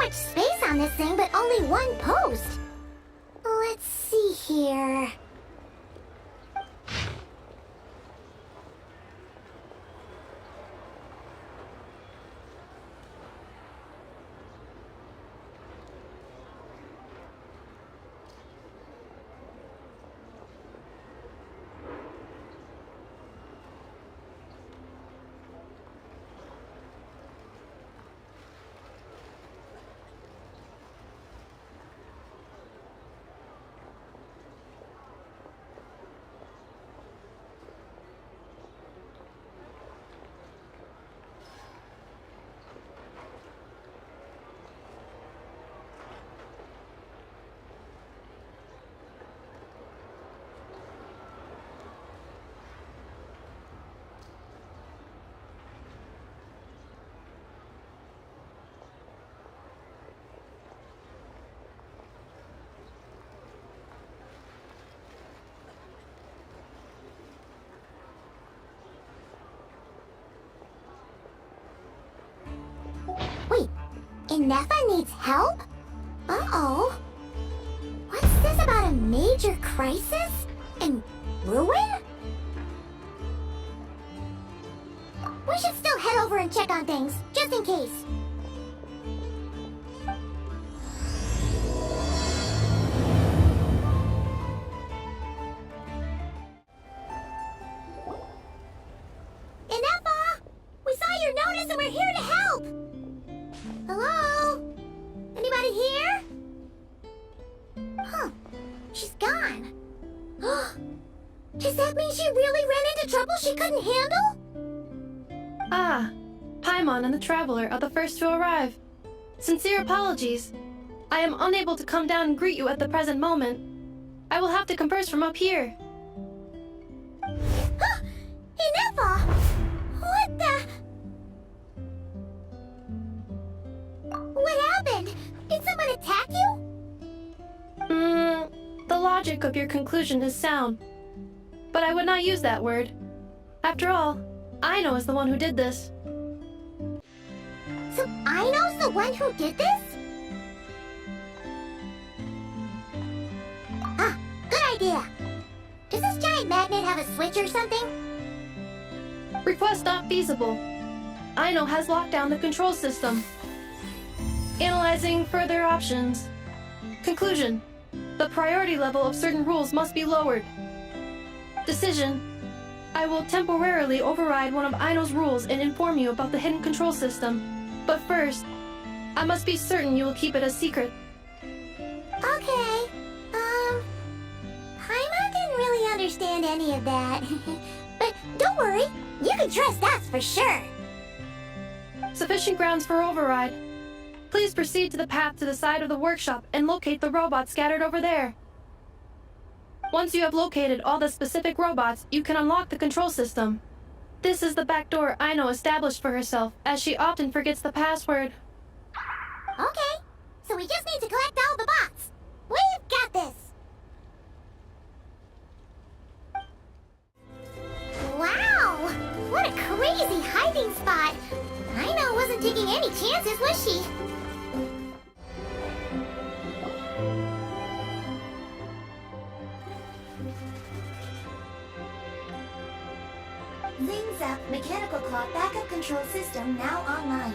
much space on this thing, but only one post. Let's see here. Wait, Inefa needs help? Uh-oh. What's this about a major crisis? And ruin? We should still head over and check on things, just in case. Inefa! We saw your notice and we're here to help! Hello? Anybody here? Huh. She's gone. Does that mean she really ran into trouble she couldn't handle? Ah, Paimon and the Traveler are the first to arrive. Sincere apologies. I am unable to come down and greet you at the present moment. I will have to converse from up here. Inefa! What the... What happened? Did someone attack you? The logic of your conclusion is sound. But I would not use that word. After all, Aino is the one who did this. So Aino's the one who did this? Ah, good idea. Does this giant magnet have a switch or something? Request not feasible. Aino has locked down the control system. Analyzing further options. Conclusion. The priority level of certain rules must be lowered. Decision. I will temporarily override one of Aino's rules and inform you about the hidden control system. But first, I must be certain you will keep it a secret. Okay. Paimon didn't really understand any of that. But don't worry, you can trust us for sure. Sufficient grounds for override. Please proceed to the path to the side of the workshop and locate the robots scattered over there. Once you have located all the specific robots, you can unlock the control system. This is the back door Aino established for herself, as she often forgets the password. Okay, so we just need to collect all the bots. We've got this. Wow, what a crazy hiding spot. Aino wasn't taking any chances, was she? Zing Zap Mechanical Claw Backup Control System now online.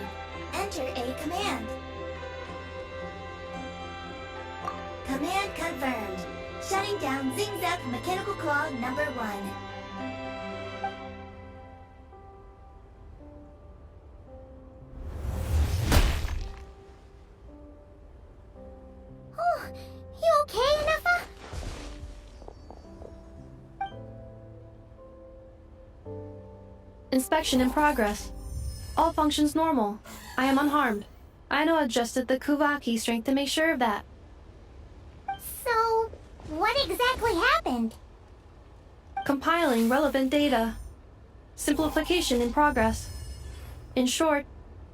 Enter a command. Command confirmed. Shutting down Zing Zap Mechanical Claw number 1. Oh, you okay, Inefa? Inspection in progress. All functions normal. I am unharmed. Aino adjusted the Kuvaki strength to make sure of that. So, what exactly happened? Compiling relevant data. Simplification in progress. In short,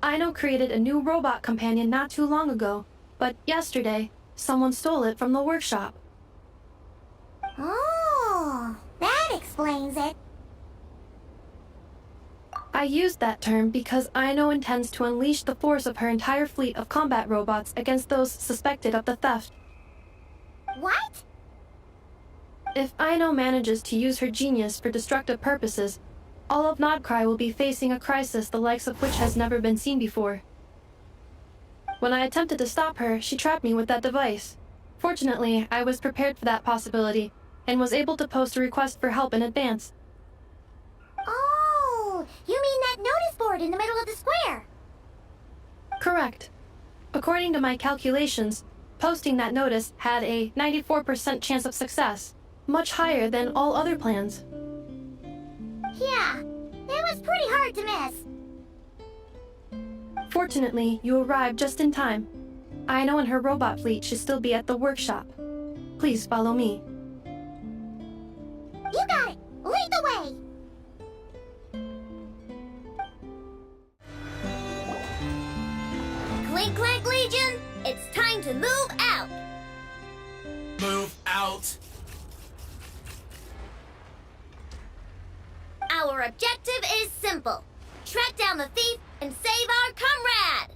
Aino created a new robot companion not too long ago, but yesterday, someone stole it from the workshop. Oh, that explains it. I used that term because Aino intends to unleash the force of her entire fleet of combat robots against those suspected of the theft. What? If Aino manages to use her genius for destructive purposes, all of Nodcry will be facing a crisis the likes of which has never been seen before. When I attempted to stop her, she trapped me with that device. Fortunately, I was prepared for that possibility, and was able to post a request for help in advance. Oh, you mean that notice board in the middle of the square? Correct. According to my calculations, posting that notice had a 94% chance of success, much higher than all other plans. Yeah, it was pretty hard to miss. Fortunately, you arrived just in time. Aino and her robot fleet should still be at the workshop. Please follow me. You got it! Lead the way! Clink Clank Legion, it's time to move out! Move out! Our objective is simple. Track down the thief and save our comrade!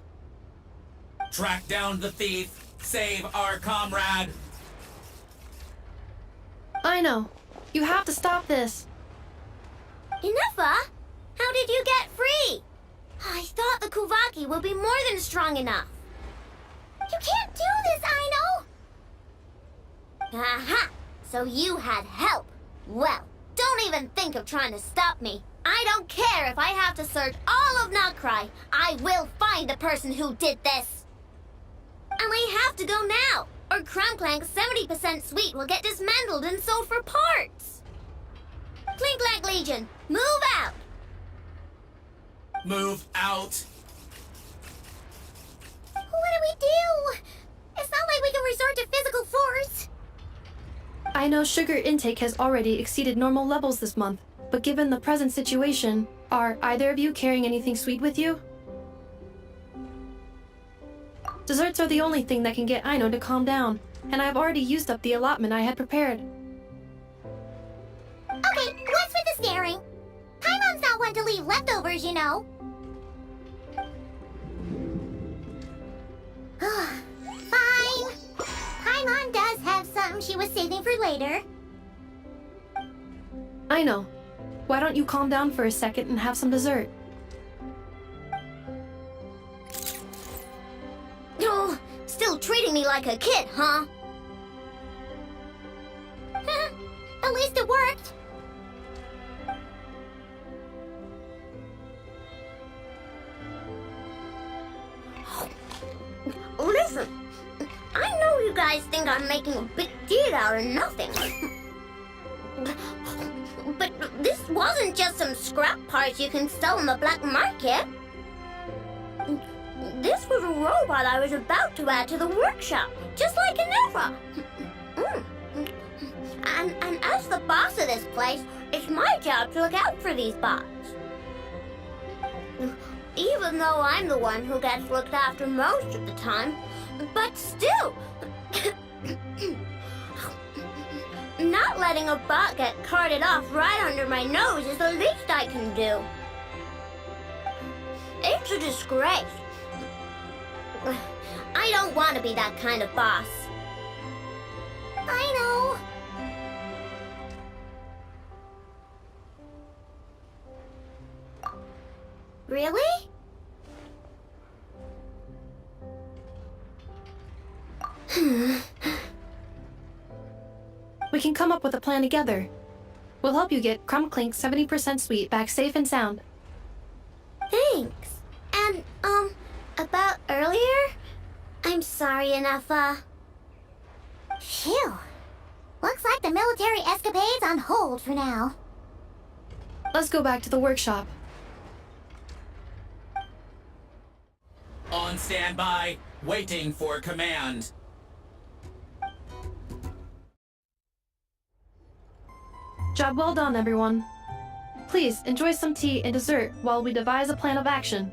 Track down the thief! Save our comrade! Aino, you have to stop this. Inuffa? How did you get free? I thought the Kuvaki would be more than strong enough. You can't do this, Aino! Aha! So you had help. Well, don't even think of trying to stop me. I don't care if I have to search all of Nodcry. I will find the person who did this. And we have to go now, or Clink Clank's 70% suite will get dismantled and sold for parts. Clink Clank Legion, move out! Move out! What do we do? It's not like we can resort to physical force. Aino's sugar intake has already exceeded normal levels this month, but given the present situation, are either of you carrying anything sweet with you? Desserts are the only thing that can get Aino to calm down, and I've already used up the allotment I had prepared. Okay, what's with the staring? Paimon's not one to leave leftovers, you know. Fine. Paimon does have something she was saving for later. Aino, why don't you calm down for a second and have some dessert? Oh, still treating me like a kid, huh? At least it worked. Listen, I know you guys think I'm making a big deal out of nothing. But this wasn't just some scrap parts you can sell on the black market. This was a robot I was about to add to the workshop, just like Inuffa. And as the boss of this place, it's my job to look out for these bots. Even though I'm the one who gets looked after most of the time, but still, not letting a bot get carted off right under my nose is the least I can do. It's a disgrace. I don't want to be that kind of boss. I know. Really? We can come up with a plan together. We'll help you get Clink Clank's 70% sweet back safe and sound. Thanks. And, about earlier? I'm sorry, Inuffa. Phew. Looks like the military escapade's on hold for now. Let's go back to the workshop. On standby, waiting for command. Job well done, everyone. Please, enjoy some tea and dessert while we devise a plan of action.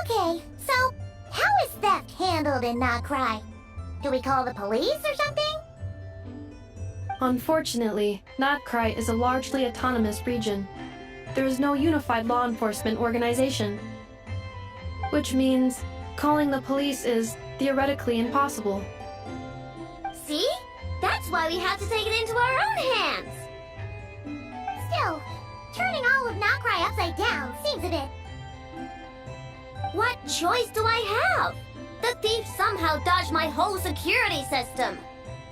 Okay, so how is theft handled in Nodcry? Do we call the police or something? Unfortunately, Notcry is a largely autonomous region. There is no unified law enforcement organization. Which means calling the police is theoretically impossible. See? That's why we have to take it into our own hands. Still, turning all of Notcry upside down seems a bit... What choice do I have? The thief somehow dodged my whole security system.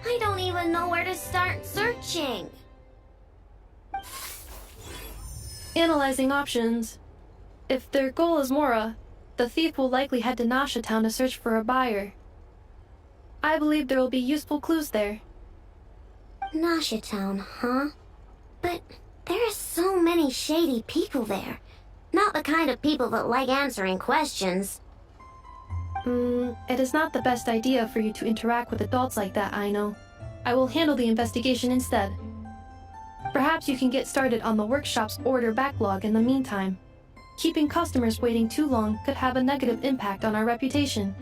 I don't even know where to start searching. Analyzing options. If their goal is Mora, the thief will likely head to Nasha Town to search for a buyer. I believe there will be useful clues there. Nasha Town, huh? But there are so many shady people there. Not the kind of people that like answering questions. It is not the best idea for you to interact with adults like that, Aino. I will handle the investigation instead. Perhaps you can get started on the workshop's order backlog in the meantime. Keeping customers waiting too long could have a negative impact on our reputation.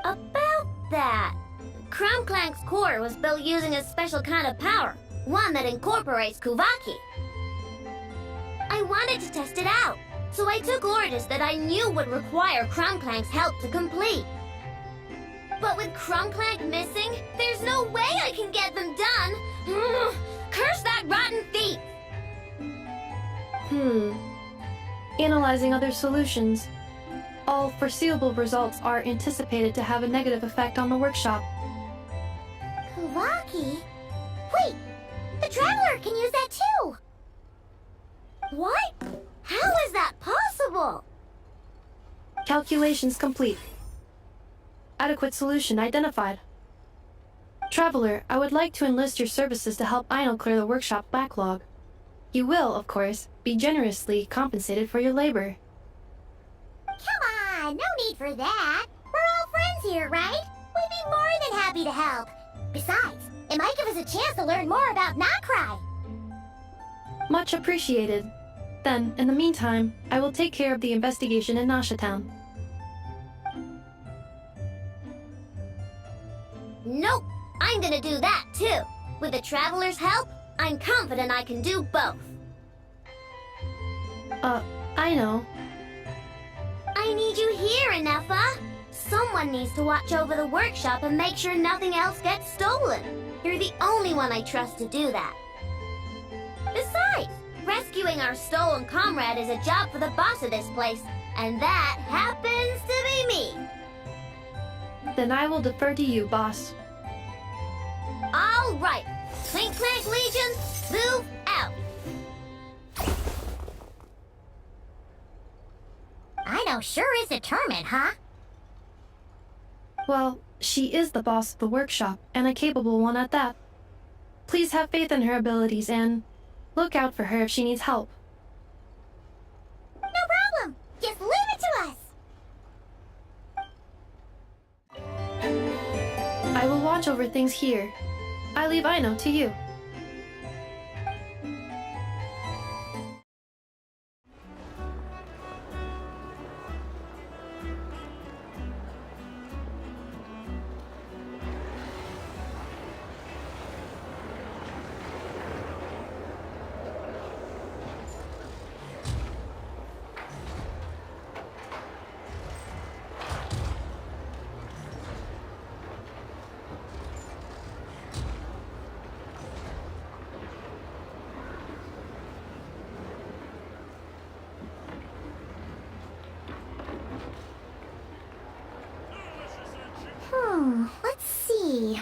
About that, Clink Clank's core was built using a special kind of power, one that incorporates Kuvaki. I wanted to test it out, so I took orders that I knew would require Clink Clank's help to complete. But with Clink Clank missing, there's no way I can get them done. Curse that rotten thief! Analyzing other solutions. All foreseeable results are anticipated to have a negative effect on the workshop. Kuvaki? Wait, the Traveler can use that too! What? How is that possible? Calculations complete. Adequate solution identified. Traveler, I would like to enlist your services to help Aino clear the workshop backlog. You will, of course, be generously compensated for your labor. Come on, no need for that. We're all friends here, right? We'd be more than happy to help. Besides, it might give us a chance to learn more about Notcry. Much appreciated. Then, in the meantime, I will take care of the investigation in Nasha Town. Nope, I'm gonna do that too. With the Traveler's help, I'm confident I can do both. I know. I need you here, Inefa. Someone needs to watch over the workshop and make sure nothing else gets stolen. You're the only one I trust to do that. Besides, rescuing our stolen comrade is a job for the boss of this place, and that happens to be me. Then I will defer to you, boss. All right, Clink Clank Legion, move out. Aino sure is determined, huh? Well, she is the boss of the workshop, and a capable one at that. Please have faith in her abilities and look out for her if she needs help. No problem. Just leave it to us. I will watch over things here. I leave Aino to you. Let's see.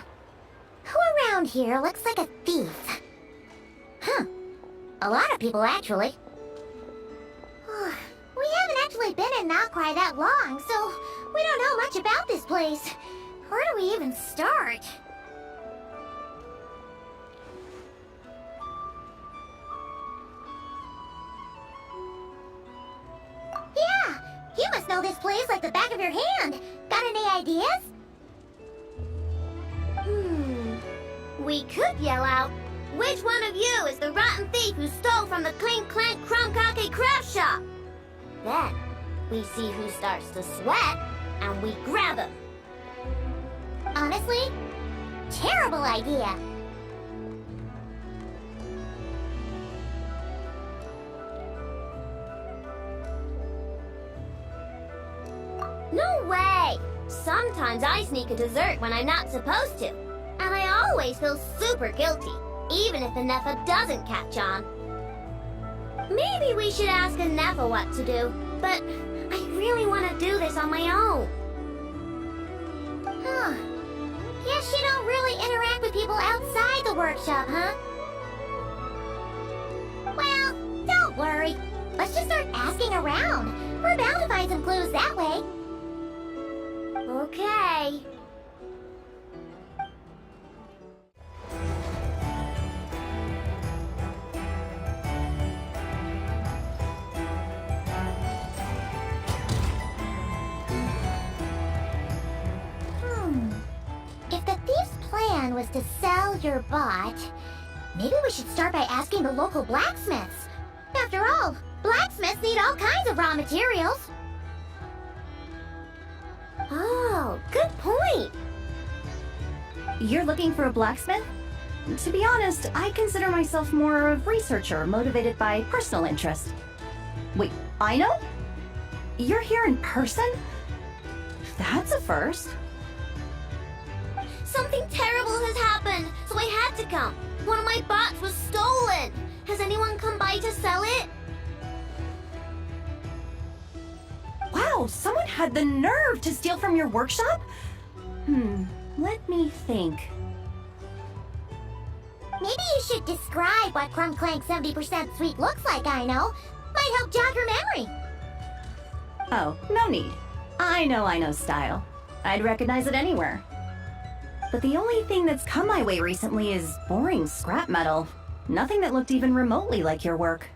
Who around here looks like a thief? Huh. A lot of people, actually. We haven't actually been in Notcry that long, so we don't know much about this place. Where do we even start? Yeah, you must know this place like the back of your hand. Got any ideas? We could yell out, which one of you is the rotten thief who stole from the Clink Clank Krumkake craft shop? Then, we see who starts to sweat, and we grab him. honestly, terrible idea. No way! Sometimes I sneak a dessert when I'm not supposed to. And I always feel super guilty, even if Anefa doesn't catch on. Maybe we should ask Anefa what to do, but I really want to do this on my own. Huh. Guess you don't really interact with people outside the workshop, huh? Well, don't worry. Let's just start asking around. We're bound to find some clues that way. Okay. If the thief's plan was to sell your bot, maybe we should start by asking the local blacksmiths. After all, blacksmiths need all kinds of raw materials. Oh, good point. You're looking for a blacksmith? To be honest, I consider myself more of a researcher motivated by personal interest. Wait, Aino? You're here in person? That's a first. Something terrible has happened, so I had to come. One of my bots was stolen. Has anyone come by to sell it? Wow, someone had the nerve to steal from your workshop? Let me think. Maybe you should describe what Clink Clank 70% sweet looks like, Aino. Might help jog your memory. Oh, no need. I know Aino's style. I'd recognize it anywhere. But the only thing that's come my way recently is boring scrap metal. Nothing that looked even remotely like your work.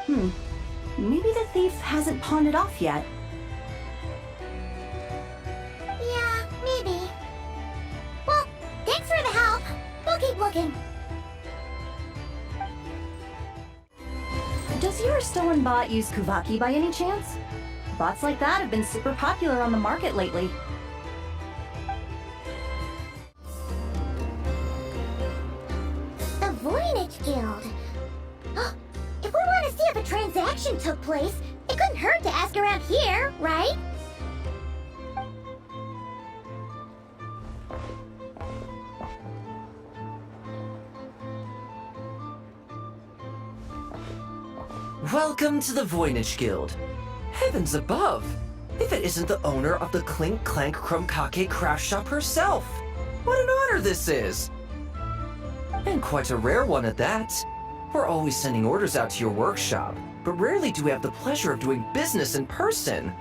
Maybe the thief hasn't pawned it off yet. Yeah, maybe. Well, thanks for the help. We'll keep looking. Does your stolen bot use Kuvaki by any chance? Bots like that have been super popular on the market lately. The Voynich Guild. If we want to see if a transaction took place, it couldn't hurt to ask around here, right? Welcome to the Voynich Guild. Heavens above! If it isn't the owner of the Clink Clank Krumkake craft shop herself! What an honor this is! And quite a rare one at that. We're always sending orders out to your workshop, but rarely do we have the pleasure of doing business in person.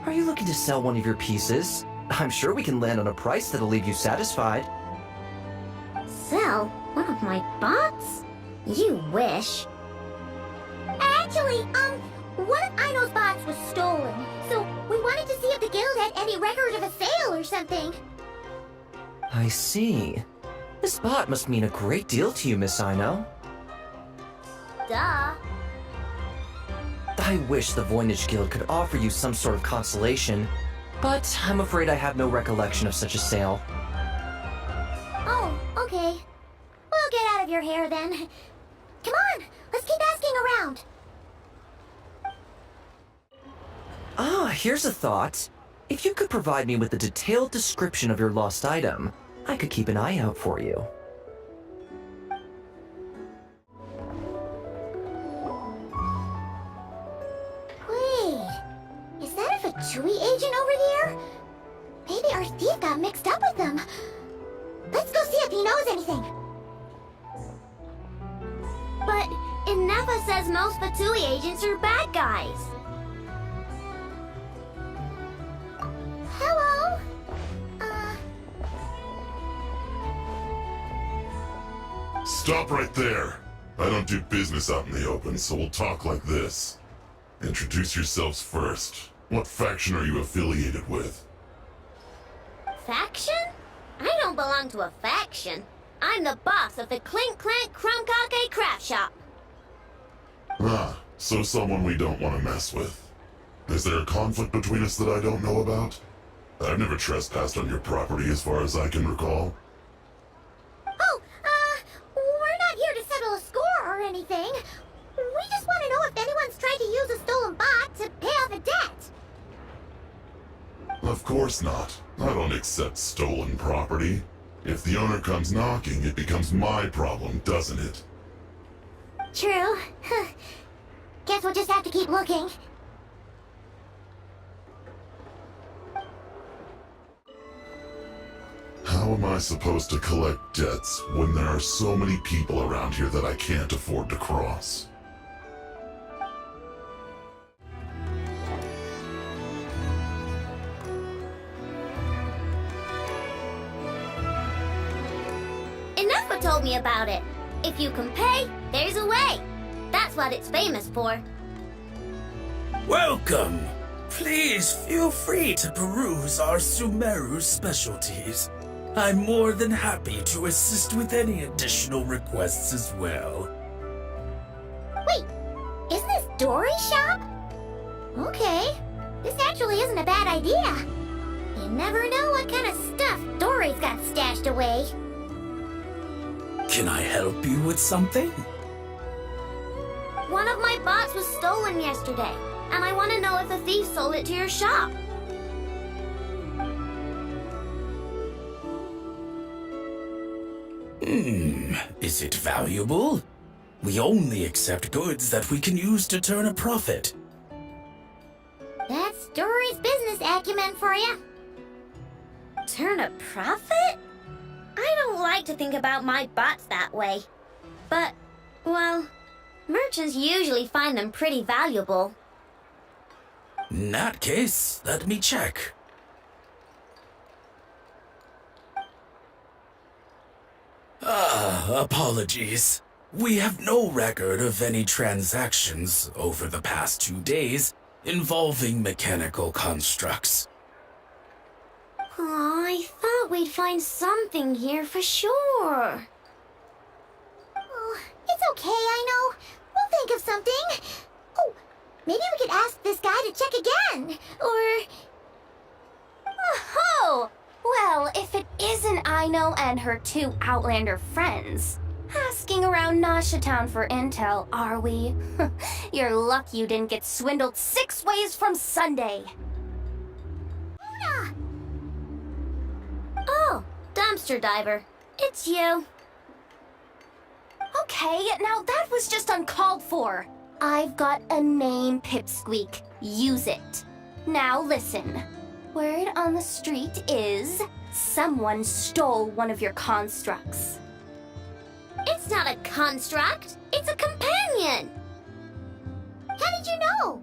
Are you looking to sell one of your pieces? I'm sure we can land on a price that'll leave you satisfied. Sell one of my bots? You wish. Actually, one of Aino's bots was stolen, so we wanted to see if the guild had any record of a sale or something. I see. This bot must mean a great deal to you, Miss Aino. Duh. I wish the Voynich Guild could offer you some sort of consolation, but I'm afraid I have no recollection of such a sale. Oh, okay. We'll get out of your hair then. Come on, let's keep asking around. Ah, here's a thought. If you could provide me with a detailed description of your lost item, I could keep an eye out for you. Wait, is that a Fatui agent over there? Maybe our thief got mixed up with them. Let's go see if he knows anything. But Anefa says most Fatui agents are bad guys. Hello? Stop right there. I don't do business out in the open, so we'll talk like this. Introduce yourselves first. What faction are you affiliated with? Faction? I don't belong to a faction. I'm the boss of the Clink Clank Krumkake craft shop. Ah, so someone we don't want to mess with. Is there a conflict between us that I don't know about? I've never trespassed on your property as far as I can recall. Oh, we're not here to settle a score or anything. We just want to know if anyone's tried to use a stolen bot to pay off a debt. Of course not. I don't accept stolen property. If the owner comes knocking, it becomes my problem, doesn't it? True. Guess we'll just have to keep looking. How am I supposed to collect debts when there are so many people around here that I can't afford to cross? Enough told me about it. If you can pay, there's a way. That's what it's famous for. Welcome! Please feel free to peruse our Sumeru specialties. I'm more than happy to assist with any additional requests as well. Wait, isn't this Dory's shop? Okay, this actually isn't a bad idea. You never know what kind of stuff Dory's got stashed away. Can I help you with something? One of my bots was stolen yesterday, and I want to know if the thief sold it to your shop. Is it valuable? We only accept goods that we can use to turn a profit. That's Dory's business acumen for you. Turn a profit? I don't like to think about my bots that way. But, well, merchants usually find them pretty valuable. In that case, let me check. Apologies. We have no record of any transactions over the past 2 days involving mechanical constructs. Aw, I thought we'd find something here for sure. Oh, it's okay, I know. We'll think of something. Oh, maybe we could ask this guy to check again. Or... Oh, well, if it isn't Aino and her 2 Outlander friends. Asking around Nasha Town for intel, are we? You're lucky you didn't get swindled 6 ways from Sunday. Oh, dumpster diver. It's you. Okay, now that was just uncalled for. I've got a name, Pipsqueak. Use it. Now listen. Word on the street is someone stole one of your constructs. It's not a construct. It's a companion. how did you know?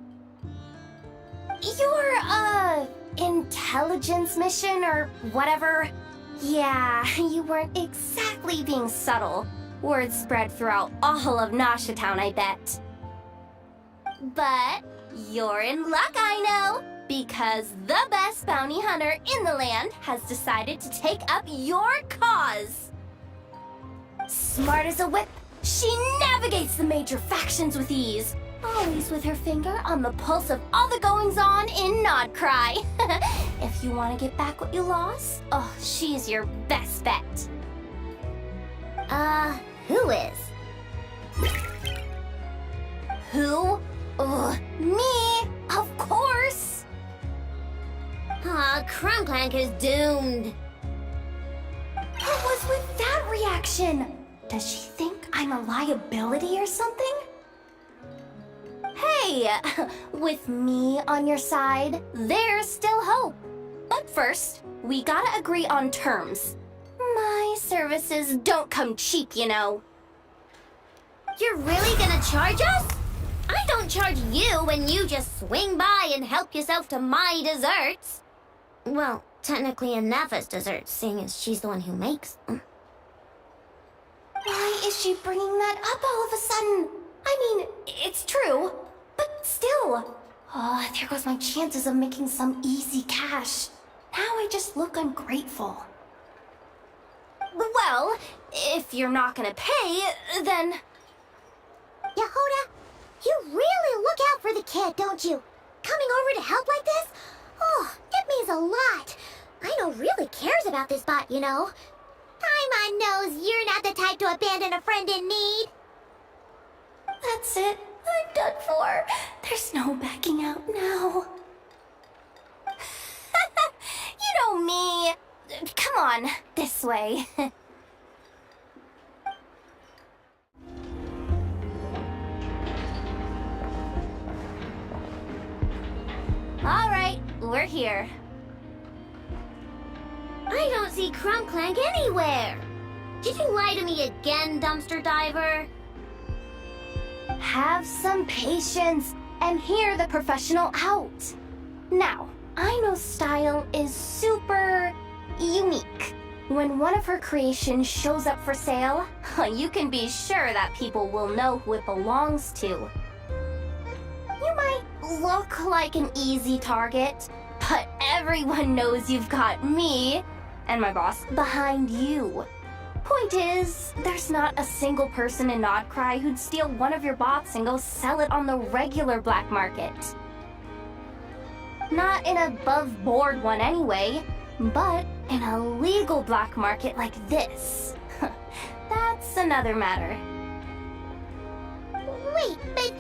Your, intelligence mission or whatever? Yeah, you weren't exactly being subtle. Word spread throughout all of Nasha Town, I bet. But you're in luck, I know, because the best bounty hunter in the land has decided to take up your cause. Smart as a whip, she navigates the major factions with ease, always with her finger on the pulse of all the goings-on in Nodcry. If you want to get back what you lost, oh, she's your best bet. Who is? Who? Me, of course. Clink Clank is doomed. What was with that reaction? Does she think I'm a liability or something? Hey, with me on your side, there's still hope. But first, we gotta agree on terms. My services don't come cheap, you know. You're really gonna charge us? I don't charge you when you just swing by and help yourself to my desserts. Well, technically Aneva's desserts, seeing as she's the one who makes them. Why is she bringing that up all of a sudden? I mean, it's true, but still. Oh, there goes my chances of making some easy cash. Now I just look ungrateful. Well, if you're not gonna pay, then... Yehuda, you really look out for the kid, don't you? Coming over to help like this? Oh, it means a lot. Aino really cares about this bot, you know. Paimon knows you're not the type to abandon a friend in need. That's it. I'm done for. There's no backing out now. You know me. Come on, this way. All right, we're here. I don't see Clink Clank anywhere. Did you lie to me again, dumpster diver? Have some patience and hear the professional out. Now, Aino's style is super unique. When one of her creations shows up for sale, you can be sure that people will know who it belongs to. You might look like an easy target, but everyone knows you've got me and my boss behind you. Point is, there's not a single person in Nodcry who'd steal one of your bots and go sell it on the regular black market. Not an above-board one anyway, but in a legal black market like this. That's another matter. Wait, but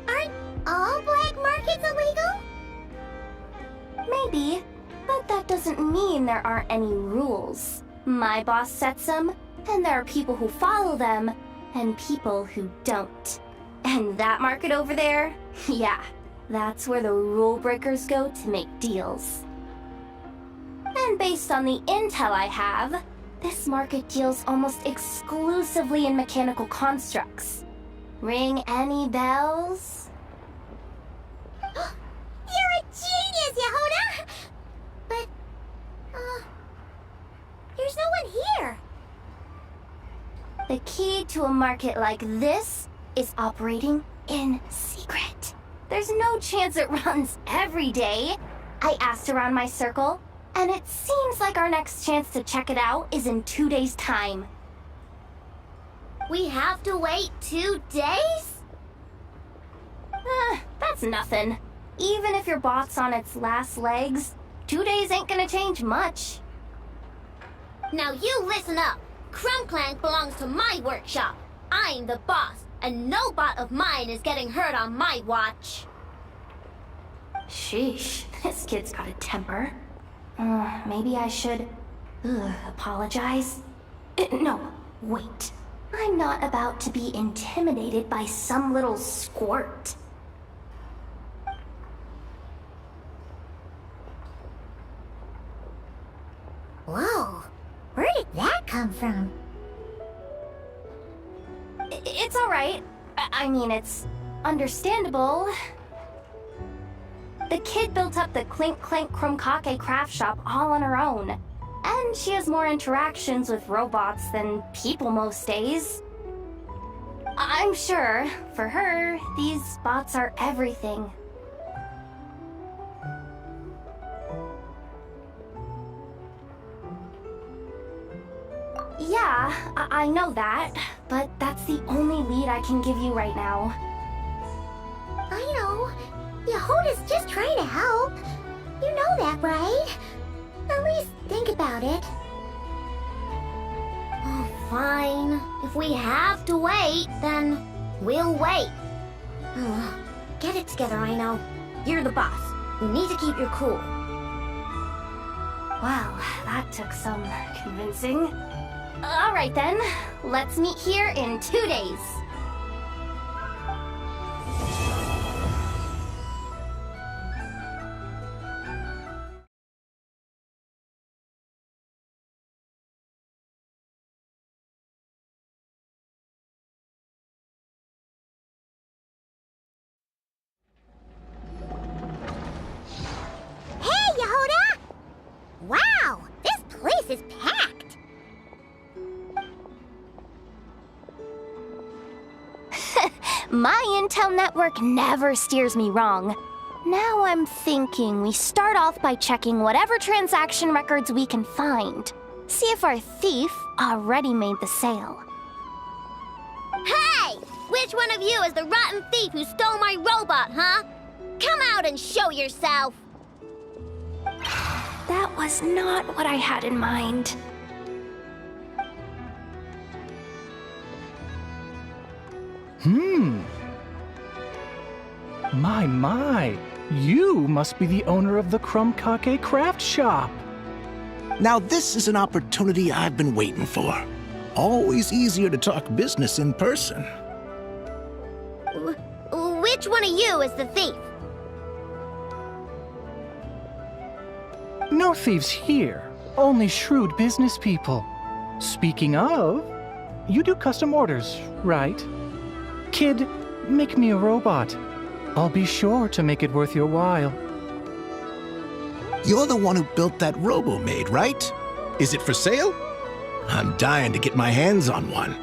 aren't all black markets illegal? Maybe, but that doesn't mean there aren't any rules. My boss sets them, and there are people who follow them, and people who don't. And that market over there, yeah, that's where the rule breakers go to make deals. And based on the intel I have, this market deals almost exclusively in mechanical constructs. Ring any bells? You're a genius, Yehuda! But, there's no one here. The key to a market like this is operating in secret. There's no chance it runs every day. I asked around my circle, and it seems like our next chance to check it out is in 2 days' time. We have to wait 2 days? That's nothing. Even if your bot's on its last legs, 2 days ain't gonna change much. Now you listen up. Clink Clank belongs to my workshop. I'm the boss, and no bot of mine is getting hurt on my watch. Sheesh, this kid's got a temper. Maybe I should apologize. No, wait. I'm not about to be intimidated by some little squirt. Whoa, where did that come from? It's all right. I mean, it's understandable. The kid built up the Clink Clank Chromkake craft shop all on her own. And she has more interactions with robots than people most days. I'm sure, for her, these bots are everything. Yeah, I know that, but that's the only lead I can give you right now. I know. Yehuda's just trying to help. You know that, right? At least think about it. Oh, fine. If we have to wait, then we'll wait. Get it together, Aino. You're the boss. You need to keep your cool. Well, that took some convincing. All right then, let's meet here in 2 days. Hey, Yehuda! Wow, this place is packed. My intel network never steers me wrong. Now I'm thinking we start off by checking whatever transaction records we can find. See if our thief already made the sale. Hey! Which one of you is the rotten thief who stole my robot, huh? Come out and show yourself! That was not what I had in mind. My, you must be the owner of the Clink Clank craft shop. Now this is an opportunity I've been waiting for. Always easier to talk business in person. Which one of you is the thief? No thieves here, only shrewd business people. Speaking of, you do custom orders, right? Kid, make me a robot. I'll be sure to make it worth your while. You're the one who built that robo-maid, right? Is it for sale? I'm dying to get my hands on one.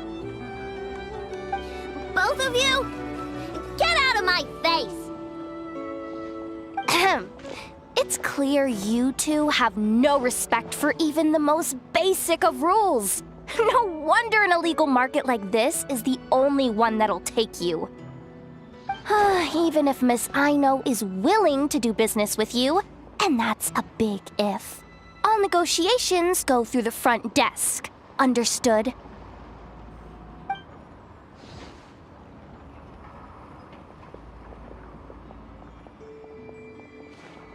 Both of you? Get out of my face! Ahem. It's clear you two have no respect for even the most basic of rules. No wonder an illegal market like this is the only one that'll take you. Even if Miss Aino is willing to do business with you, and that's a big if, all negotiations go through the front desk. Understood?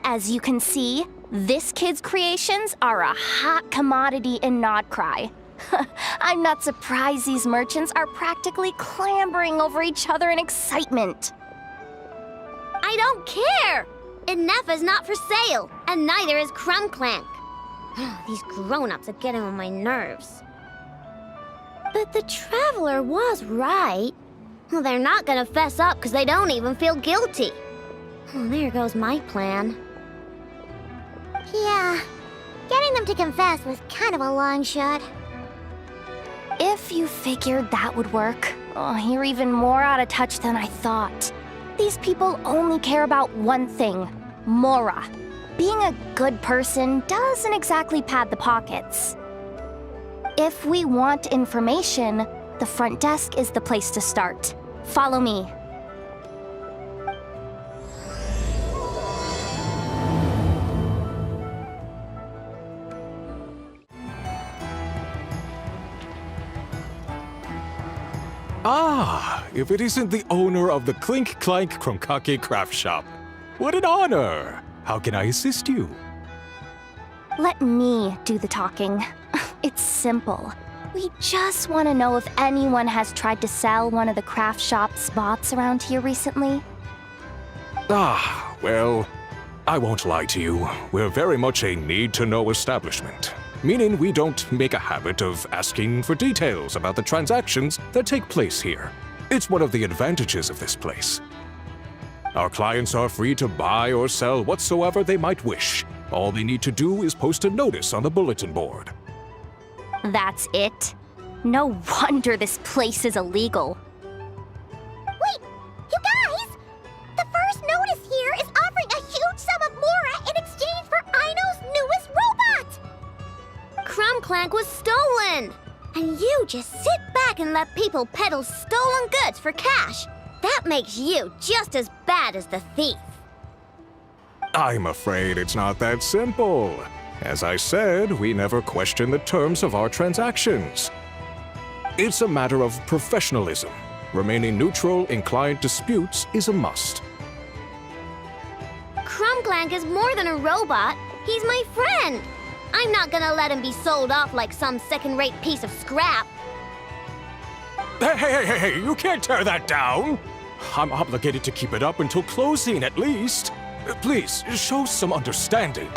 As you can see, this kid's creations are a hot commodity in Nodcry. I'm not surprised these merchants are practically clambering over each other in excitement. I don't care! Inepha's not for sale, and neither is Clink Clank. These grown-ups are getting on my nerves. But the Traveler was right. Well, they're not gonna fess up because they don't even feel guilty. Oh, there goes my plan. Yeah, getting them to confess was kind of a long shot. If you figured that would work, you're even more out of touch than I thought. These people only care about one thing, Mora. Being a good person doesn't exactly pad the pockets. If we want information, the front desk is the place to start. Follow me. Ah, if it isn't the owner of the Clink Clank Crunkake craft shop. What an honor! How can I assist you? Let me do the talking. It's simple. We just want to know if anyone has tried to sell one of the craft shop's bots around here recently. Ah, well, I won't lie to you. We're very much a need-to-know establishment, meaning we don't make a habit of asking for details about the transactions that take place here. It's one of the advantages of this place. Our clients are free to buy or sell whatsoever they might wish. All they need to do is post a notice on the bulletin board. That's it? No wonder this place is illegal. Wait, you guys! The first notice here is offering a huge sum of Mora in exchange for Aino's newest robot! Clink Clank was stolen! And you just sit back and let people peddle stolen goods for cash. That makes you just as bad as the thief. I'm afraid it's not that simple. As I said, we never question the terms of our transactions. It's a matter of professionalism. Remaining neutral in client disputes is a must. Clink Clank is more than a robot. He's my friend. I'm not gonna let him be sold off like some second-rate piece of scrap. Hey, you can't tear that down! I'm obligated to keep it up until closing, at least. Please, show some understanding.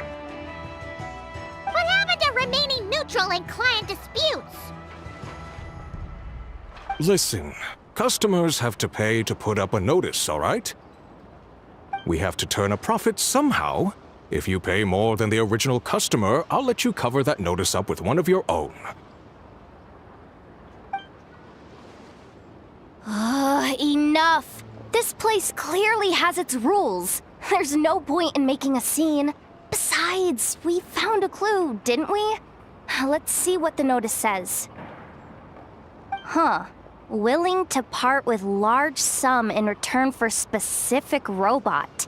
What happened to remaining neutral in client disputes? Listen, customers have to pay to put up a notice, all right? We have to turn a profit somehow. If you pay more than the original customer, I'll let you cover that notice up with one of your own. Enough! This place clearly has its rules. There's no point in making a scene. Besides, we found a clue, didn't we? Let's see what the notice says. Willing to part with large sum in return for specific robot.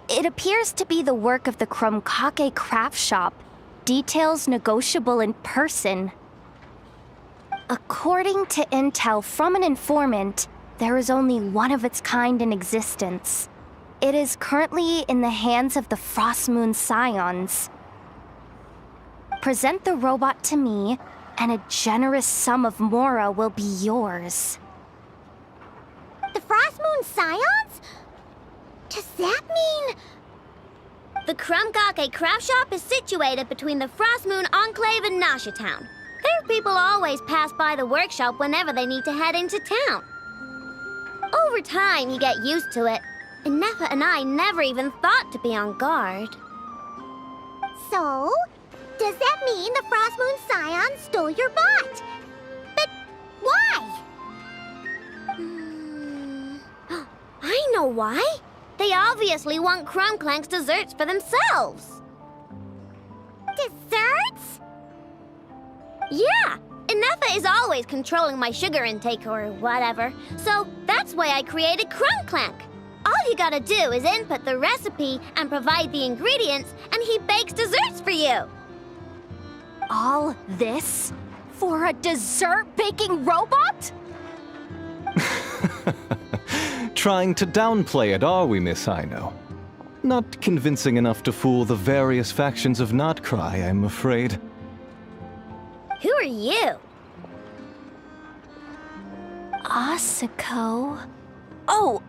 It appears to be the work of the Crunkake craft shop. details negotiable in person. According to intel from an informant, there is only one of its kind in existence. It is currently in the hands of the Frost Moon Scions. Present the robot to me, and a generous sum of Mora will be yours. The Frost Moon Scions? Does that mean... The Clink Clank craft shop is situated between the Frost Moon Enclave and Nasha Town. Their people always pass by the workshop whenever they need to head into town. Over time, you get used to it. And Nefa and I never even thought to be on guard. So, does that mean the Frost Moon Scions stole your bot? But why? I know why. They obviously want Clink Clank's desserts for themselves. Desserts? Yeah, and Nefa is always controlling my sugar intake or whatever, so that's why I created Clink Clank. All you gotta do is input the recipe and provide the ingredients, and he bakes desserts for you. All this for a dessert baking robot? Trying to downplay it, are we, Miss Aino? Not convincing enough to fool the various factions of Notcry, I'm afraid. Who are you? Asuko? Oh,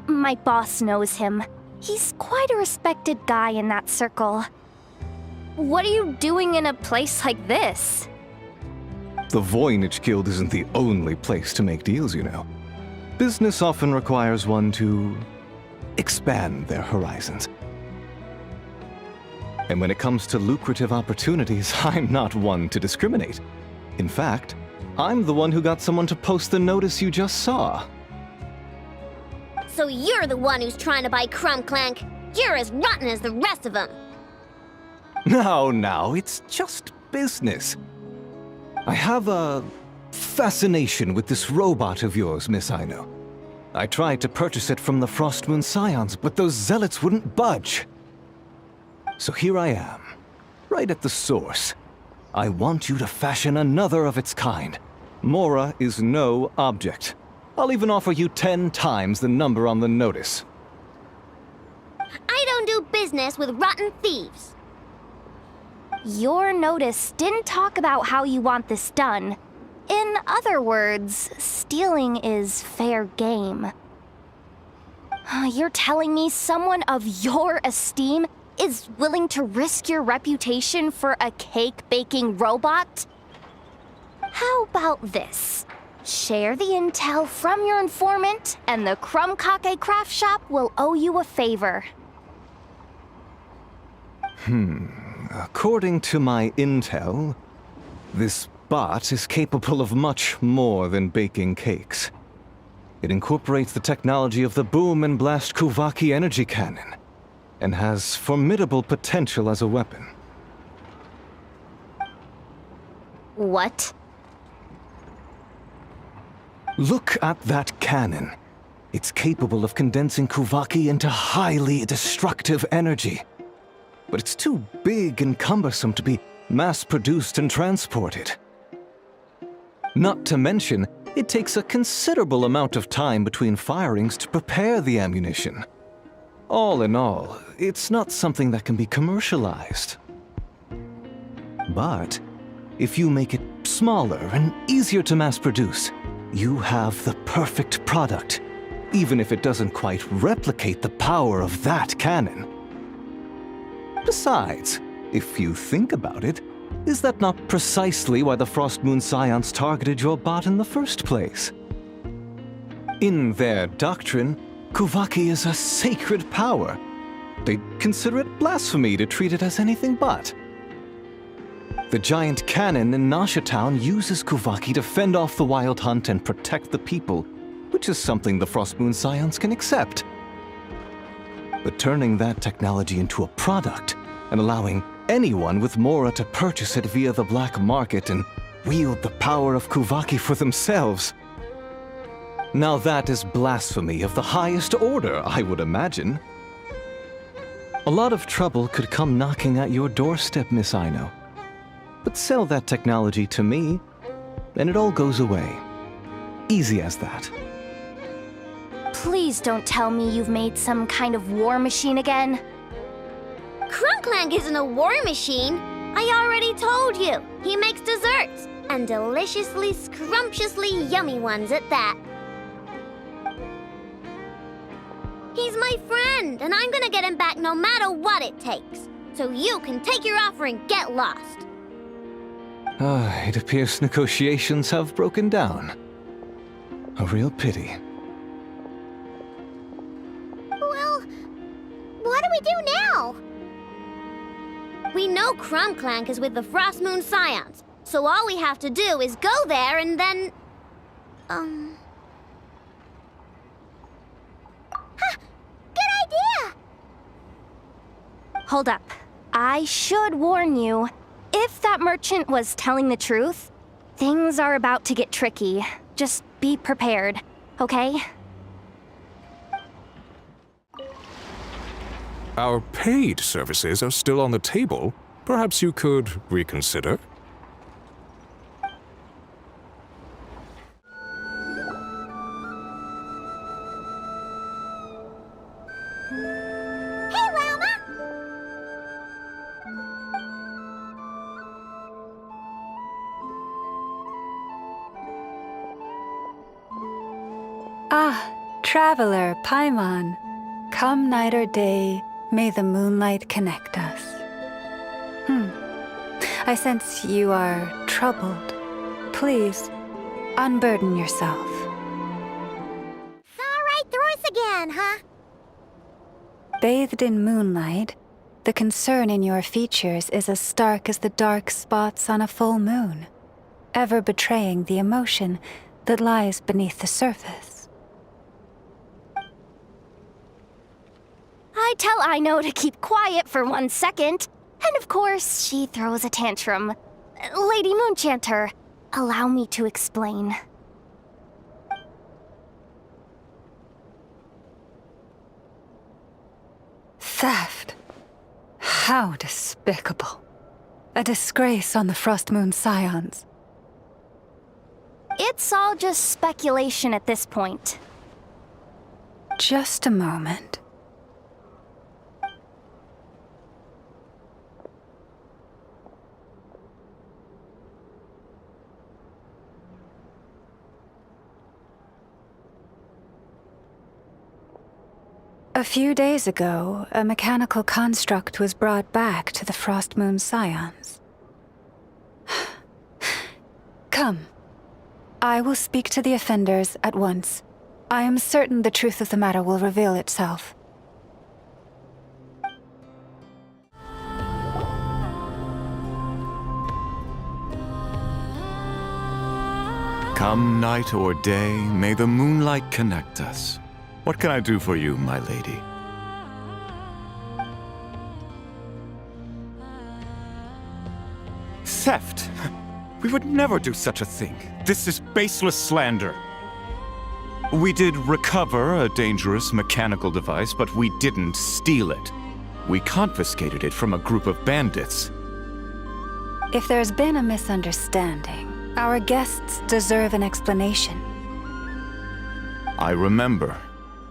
my boss knows him. He's quite a respected guy in that circle. What are you doing in a place like this? The Voynich Guild isn't the only place to make deals, you know. Business often requires one to expand their horizons. And when it comes to lucrative opportunities, I'm not one to discriminate. In fact, I'm the one who got someone to post the notice you just saw. So you're the one who's trying to buy Clink Clank. You're as rotten as the rest of them. Now, it's just business. I have a fascination with this robot of yours, Miss Aino. I tried to purchase it from the Frost Moon Scions, but those zealots wouldn't budge. So here I am, right at the source. I want you to fashion another of its kind. Mora is no object. I'll even offer you 10 times the number on the notice. I don't do business with rotten thieves. Your notice didn't talk about how you want this done. In other words, stealing is fair game. You're telling me someone of your esteem is willing to risk your reputation for a cake-baking robot? How about this? Share the intel from your informant, and the Clink Clank craft shop will owe you a favor. According to my intel, this bot is capable of much more than baking cakes. It incorporates the technology of the Boom and Blast Kuvaki energy cannon, and has formidable potential as a weapon. What? Look at that cannon. It's capable of condensing Kuvaki into highly destructive energy. But it's too big and cumbersome to be mass-produced and transported. Not to mention, it takes a considerable amount of time between firings to prepare the ammunition. All in all, it's not something that can be commercialized. But if you make it smaller and easier to mass-produce, you have the perfect product, even if it doesn't quite replicate the power of that cannon. Besides, if you think about it, is that not precisely why the Frost Moon Scions targeted your bot in the first place? In their doctrine, Kuvaki is a sacred power. They'd consider it blasphemy to treat it as anything but. The giant cannon in Nasha Town uses Kuvaki to fend off the Wild Hunt and protect the people, which is something the Frost Moon Scions can accept. But turning that technology into a product and allowing anyone with Mora to purchase it via the black market and wield the power of Kuvaki for themselves. Now that is blasphemy of the highest order, I would imagine. A lot of trouble could come knocking at your doorstep, Miss Aino. But sell that technology to me, and it all goes away. Easy as that. Please don't tell me you've made some kind of war machine again. Clink Clank isn't a war machine. I already told you. He makes desserts, and deliciously, scrumptiously yummy ones at that. He's my friend, and I'm gonna get him back no matter what it takes. So you can take your offer and get lost. It appears negotiations have broken down. A real pity. Well, what do we do now? We know Clink Clank is with the Frost Moon Scions, so all we have to do is go there and then... Good idea! Hold up. I should warn you. If that merchant was telling the truth, things are about to get tricky. Just be prepared, okay? Our paid services are still on the table. Perhaps you could reconsider? Hey, Llama! Ah, traveler, Paimon. Come night or day, may the moonlight connect us. I sense you are troubled. Please, unburden yourself. It's all right, through us again, huh? Bathed in moonlight, the concern in your features is as stark as the dark spots on a full moon, ever betraying the emotion that lies beneath the surface. I tell Aino to keep quiet for 1 second, and of course, she throws a tantrum. Lady Moonchanter, allow me to explain. Theft. How despicable. A disgrace on the Frost Moon Scions. It's all just speculation at this point. Just a moment. A few days ago, a mechanical construct was brought back to the Frost Moon Scions. Come. I will speak to the offenders at once. I am certain the truth of the matter will reveal itself. Come night or day, may the moonlight connect us. What can I do for you, my lady? Theft? We would never do such a thing. This is baseless slander. We did recover a dangerous mechanical device, but we didn't steal it. We confiscated it from a group of bandits. If there's been a misunderstanding, our guests deserve an explanation. I remember.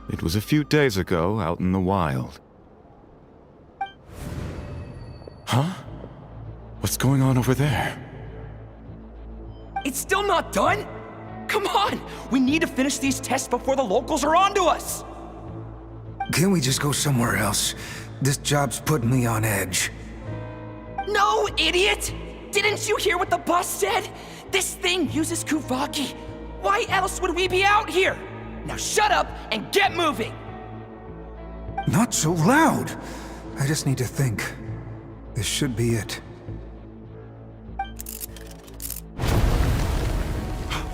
It was a few days ago out in the wild. Huh? What's going on over there? It's still not done? Come on! We need to finish these tests before the locals are onto us! Can we just go somewhere else? This job's putting me on edge. No, idiot! Didn't you hear what the boss said? This thing uses Kuvaki. Why else would we be out here? Now shut up and get moving! Not so loud! I just need to think. This should be it.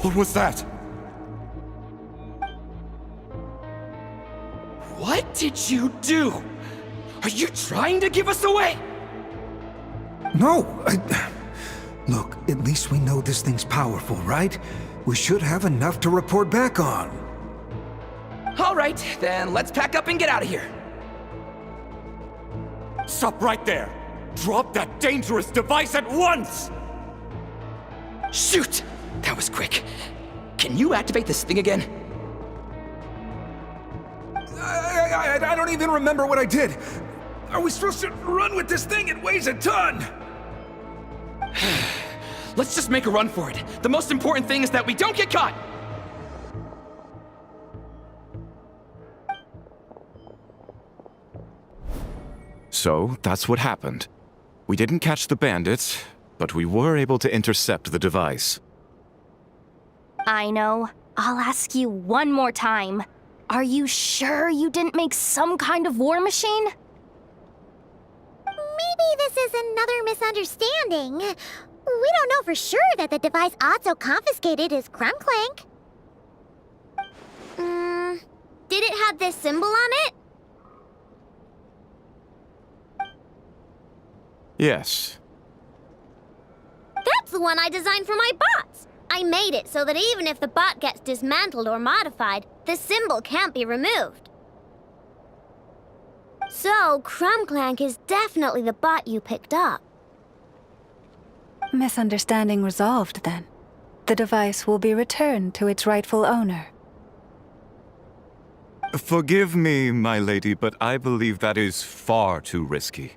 What was that? What did you do? Are you trying to give us away? No, Look, at least we know this thing's powerful, right? We should have enough to report back on. All right, then let's pack up and get out of here. Stop right there! Drop that dangerous device at once! Shoot! That was quick. Can you activate this thing again? I don't even remember what I did. Are we supposed to run with this thing? It weighs a ton! Let's just make a run for it. The most important thing is that we don't get caught! So, that's what happened. We didn't catch the bandits, but we were able to intercept the device. Aino, I'll ask you one more time. Are you sure you didn't make some kind of war machine? Maybe this is another misunderstanding. We don't know for sure that the device Otso confiscated is Clink Clank. Did it have this symbol on it? Yes. That's the one I designed for my bots. I made it so that even if the bot gets dismantled or modified, the symbol can't be removed. So, Clink Clank is definitely the bot you picked up. Misunderstanding resolved, then. The device will be returned to its rightful owner. Forgive me, my lady, but I believe that is far too risky.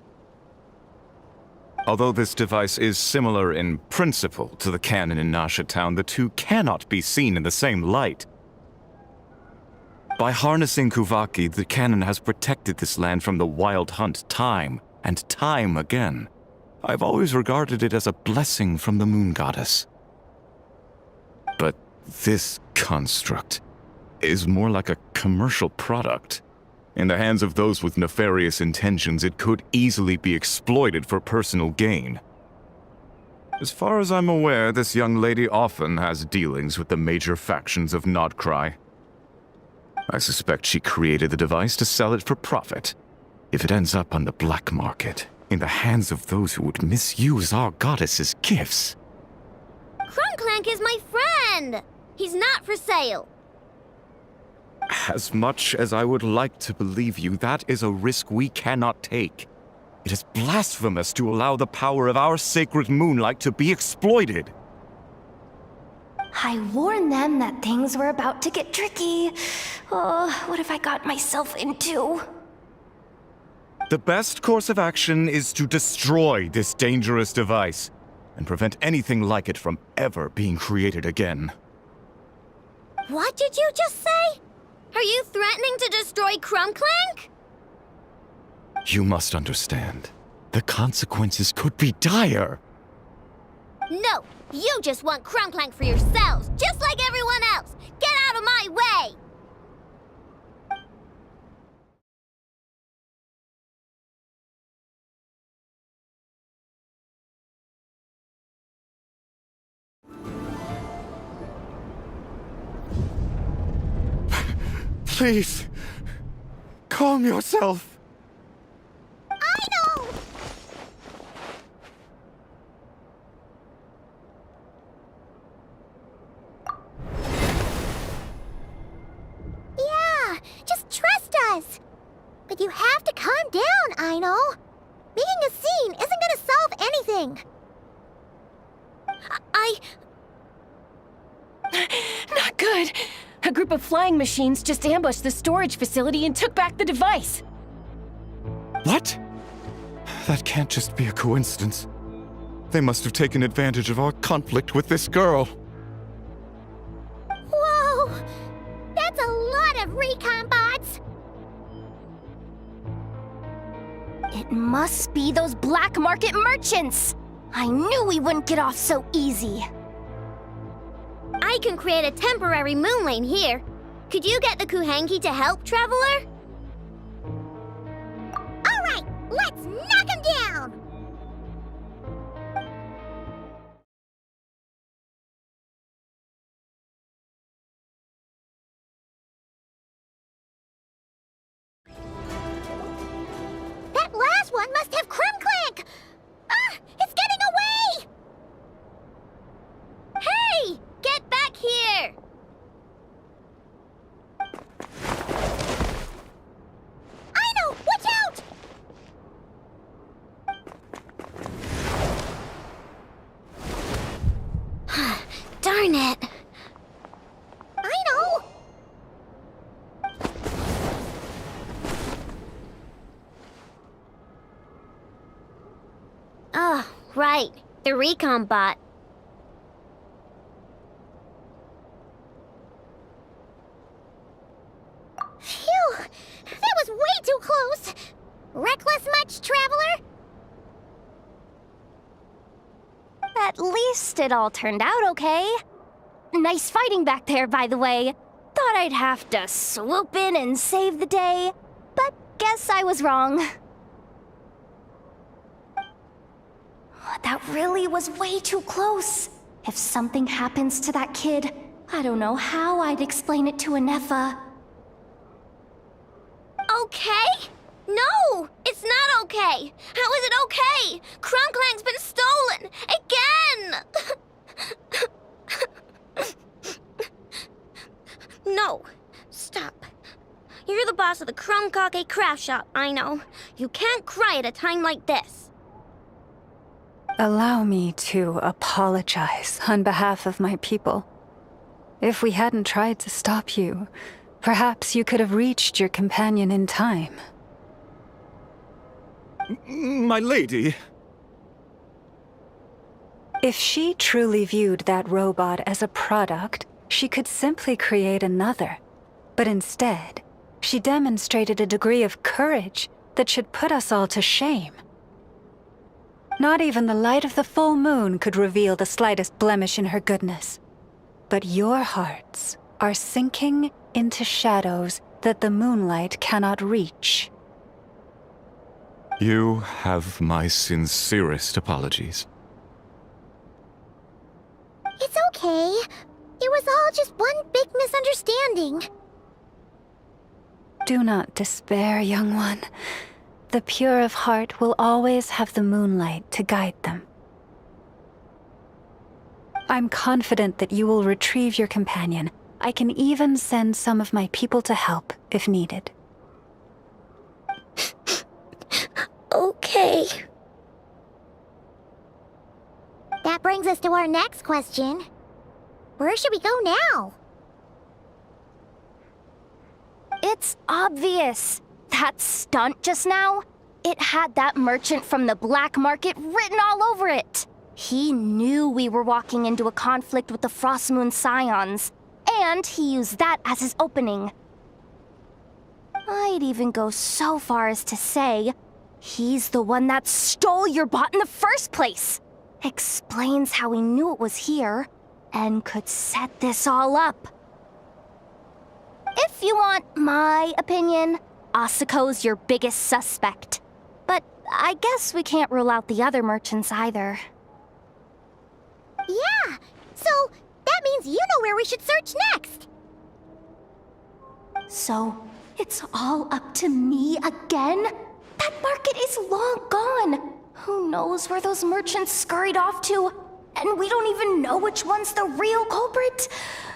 Although this device is similar in principle to the cannon in Nasha Town, the two cannot be seen in the same light. By harnessing Kuvaki, the cannon has protected this land from the wild hunt time and time again. I've always regarded it as a blessing from the moon goddess. But this construct is more like a commercial product. In the hands of those with nefarious intentions, it could easily be exploited for personal gain. As far as I'm aware, this young lady often has dealings with the major factions of Nodcry. I suspect she created the device to sell it for profit. If it ends up on the black market, in the hands of those who would misuse our goddess's gifts. Clink Clank is my friend! He's not for sale. As much as I would like to believe you, that is a risk we cannot take. It is blasphemous to allow the power of our sacred moonlight to be exploited. I warned them that things were about to get tricky. Oh, what have I got myself into? The best course of action is to destroy this dangerous device and prevent anything like it from ever being created again. What did you just say? Are you threatening to destroy Clink Clank? You must understand. The consequences could be dire. No, you just want Clink Clank for yourselves, just like everyone else. Get out of my way! Please, calm yourself. Aino! Yeah, just trust us. But you have to calm down, Aino. Making a scene isn't gonna solve anything. Not good. A group of flying machines just ambushed the storage facility and took back the device. What? That can't just be a coincidence. They must have taken advantage of our conflict with this girl. Whoa! That's a lot of recon bots! It must be those black market merchants! I knew we wouldn't get off so easy. I can create a temporary moon lane here. Could you get the Kuhenki to help, Traveler? Alright, let's knock him down! That last one must have Clink Clank! Ah! It's getting away! Hey! Get back here! Aino, watch out! Right, the recon bot. Phew! That was way too close! Reckless much, traveler? At least it all turned out okay. Nice fighting back there, by the way. Thought I'd have to swoop in and save the day, but guess I was wrong. That really was way too close. If something happens to that kid, I don't know how I'd explain it to Anefa. Okay? No! It's not okay! How is it okay? Clink Clank's been stolen! Again! No. Stop. You're the boss of the Clink Clank craft shop, I know. You can't cry at a time like this. Allow me to apologize on behalf of my people. If we hadn't tried to stop you, perhaps you could have reached your companion in time. My lady. If she truly viewed that robot as a product, she could simply create another. But instead, she demonstrated a degree of courage that should put us all to shame. Not even the light of the full moon could reveal the slightest blemish in her goodness. But your hearts are sinking into shadows that the moonlight cannot reach. You have my sincerest apologies. It's okay. It was all just one big misunderstanding. Do not despair, young one. The pure of heart will always have the moonlight to guide them. I'm confident that you will retrieve your companion. I can even send some of my people to help if needed. Okay. That brings us to our next question. Where should we go now? It's obvious. That stunt just now, it had that merchant from the black market written all over it. He knew we were walking into a conflict with the Frostmoon Scions, and he used that as his opening. I'd even go so far as to say, he's the one that stole your bot in the first place. Explains how he knew it was here, and could set this all up. If you want my opinion, Asuko's your biggest suspect. But I guess we can't rule out the other merchants either. Yeah, so that means you know where we should search next. So, it's all up to me again? That market is long gone. Who knows where those merchants scurried off to? And we don't even know which one's the real culprit.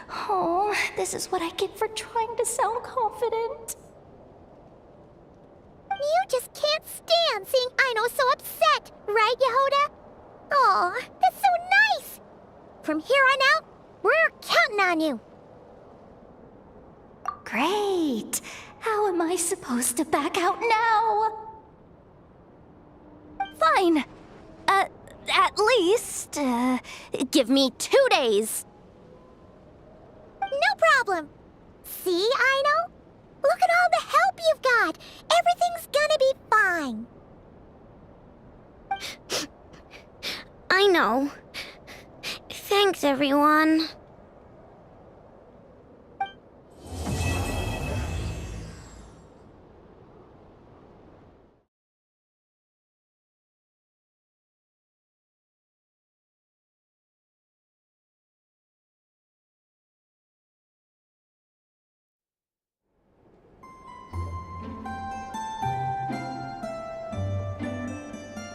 Oh, this is what I get for trying to sound confident. You just can't stand seeing Aino so upset, right, Yehoda? Aw, that's so nice! From here on out, we're counting on you. Great. How am I supposed to back out now? Fine. At least, give me 2 days. No problem. See, Aino? Look at all the help you've got. Everything's gonna be fine. I know. Thanks, everyone.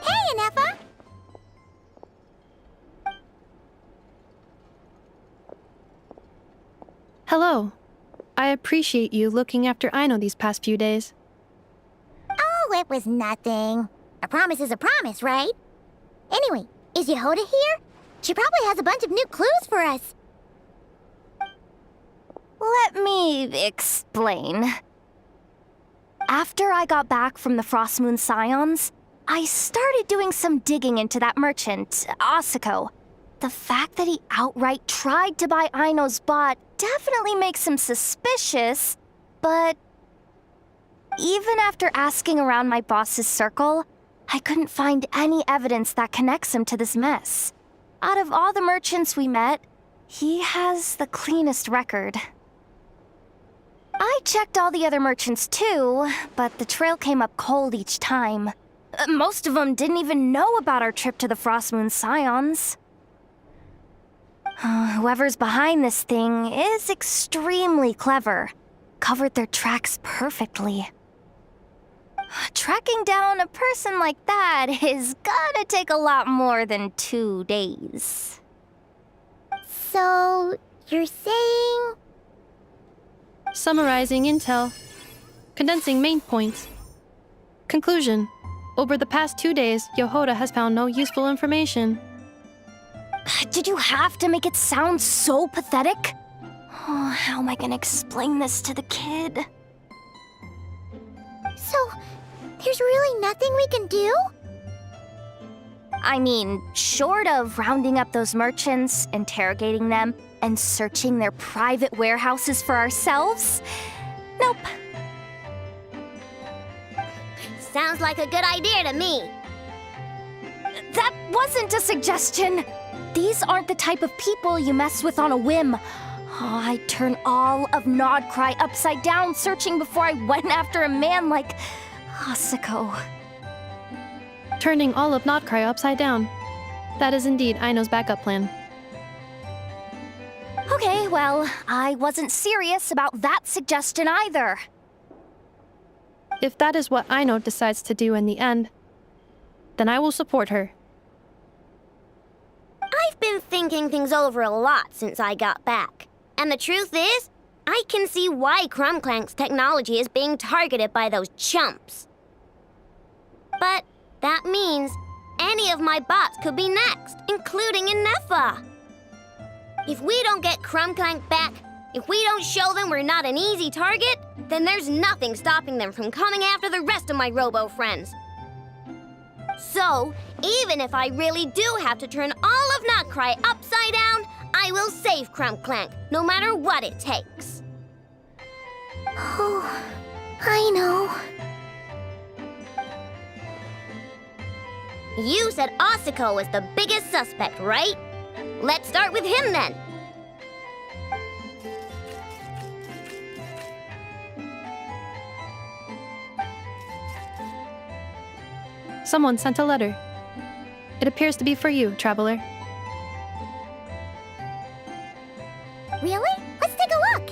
Hey, Anefa! Hello. I appreciate you looking after Aino these past few days. Oh, it was nothing. A promise is a promise, right? Anyway, is Yehoda here? She probably has a bunch of new clues for us. Let me explain. After I got back from the Frostmoon Scions, I started doing some digging into that merchant, Asako. The fact that he outright tried to buy Aino's bot definitely makes him suspicious, but even after asking around my boss's circle, I couldn't find any evidence that connects him to this mess. Out of all the merchants we met, he has the cleanest record. I checked all the other merchants too, but the trail came up cold each time. Most of them didn't even know about our trip to the Frostmoon Scions. Whoever's behind this thing is extremely clever. Covered their tracks perfectly. Tracking down a person like that is gonna take a lot more than 2 days. So, you're saying... Summarizing intel. Condensing main points. Conclusion. Over the past 2 days, Yohoda has found no useful information. Did you have to make it sound so pathetic? Oh, how am I gonna explain this to the kid? So, there's really nothing we can do? I mean, short of rounding up those merchants, interrogating them, and searching their private warehouses for ourselves? Nope. Sounds like a good idea to me. That wasn't a suggestion! These aren't the type of people you mess with on a whim. Oh, I'd turn all of Nodcry upside down searching before I went after a man like Asako. Turning all of Nodcry upside down. That is indeed Aino's backup plan. Okay, well, I wasn't serious about that suggestion either. If that is what Aino decides to do in the end, then I will support her. I've been thinking things over a lot since I got back. And the truth is, I can see why Clink Clank's technology is being targeted by those chumps. But that means any of my bots could be next, including Inefa. If we don't get Clink Clank back, if we don't show them we're not an easy target, then there's nothing stopping them from coming after the rest of my robo friends. So, even if I really do have to turn all of Nodcry upside down, I will save Clink Clank, no matter what it takes. Oh, I know. You said Asako was the biggest suspect, right? Let's start with him then. Someone sent a letter. It appears to be for you, traveler. Really? Let's take a look.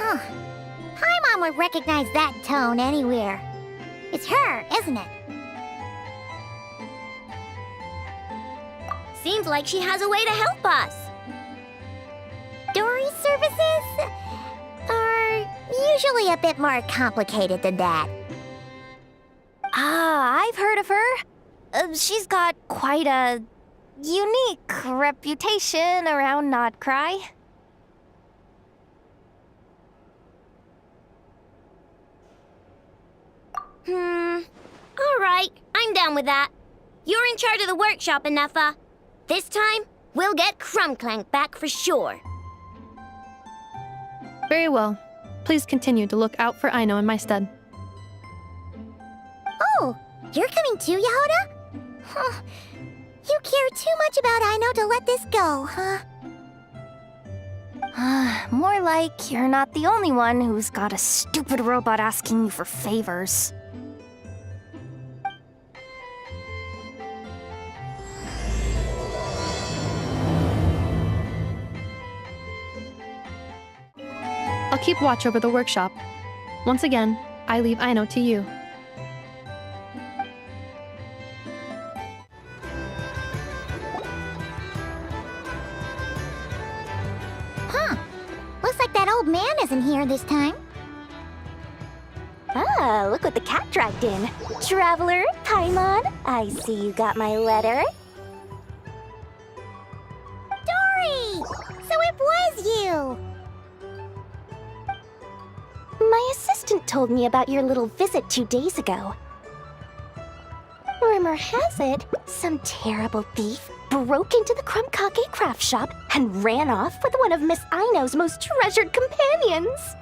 Huh. Paimon would recognize that tone anywhere. It's her, isn't it? Seems like she has a way to help us. Dory's services are usually a bit more complicated than that. Ah, I've heard of her. She's got quite a unique reputation around Nodcry. Alright, I'm down with that. You're in charge of the workshop, Inefa. This time, we'll get Clink Clank back for sure. Very well. Please continue to look out for Aino in my stead. Oh, you're coming too, Yehoda? Huh. You care too much about Aino to let this go, huh? More like you're not the only one who's got a stupid robot asking you for favors. I'll keep watch over the workshop. Once again, I leave Aino to you. Huh. Looks like that old man isn't here this time. Ah, look what the cat dragged in. Traveler, Paimon, I see you got my letter. Dory! So it was you! My assistant told me about your little visit 2 days ago. Rumor has it, some terrible thief broke into the Krumkake craft shop and ran off with one of Miss Aino's most treasured companions.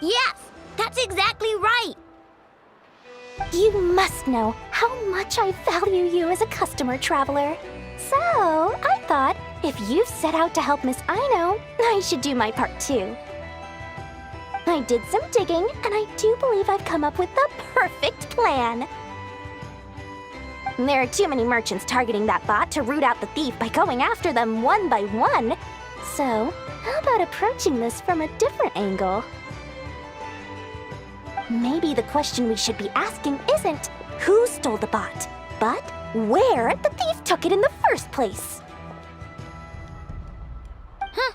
Yes, that's exactly right. You must know how much I value you as a customer, Traveler. So, I thought if you've set out to help Miss Aino, I should do my part too. I did some digging, and I do believe I've come up with the perfect plan. There are too many merchants targeting that bot to root out the thief by going after them one by one. So, how about approaching this from a different angle? Maybe the question we should be asking isn't who stole the bot, but where the thief took it in the first place. Huh.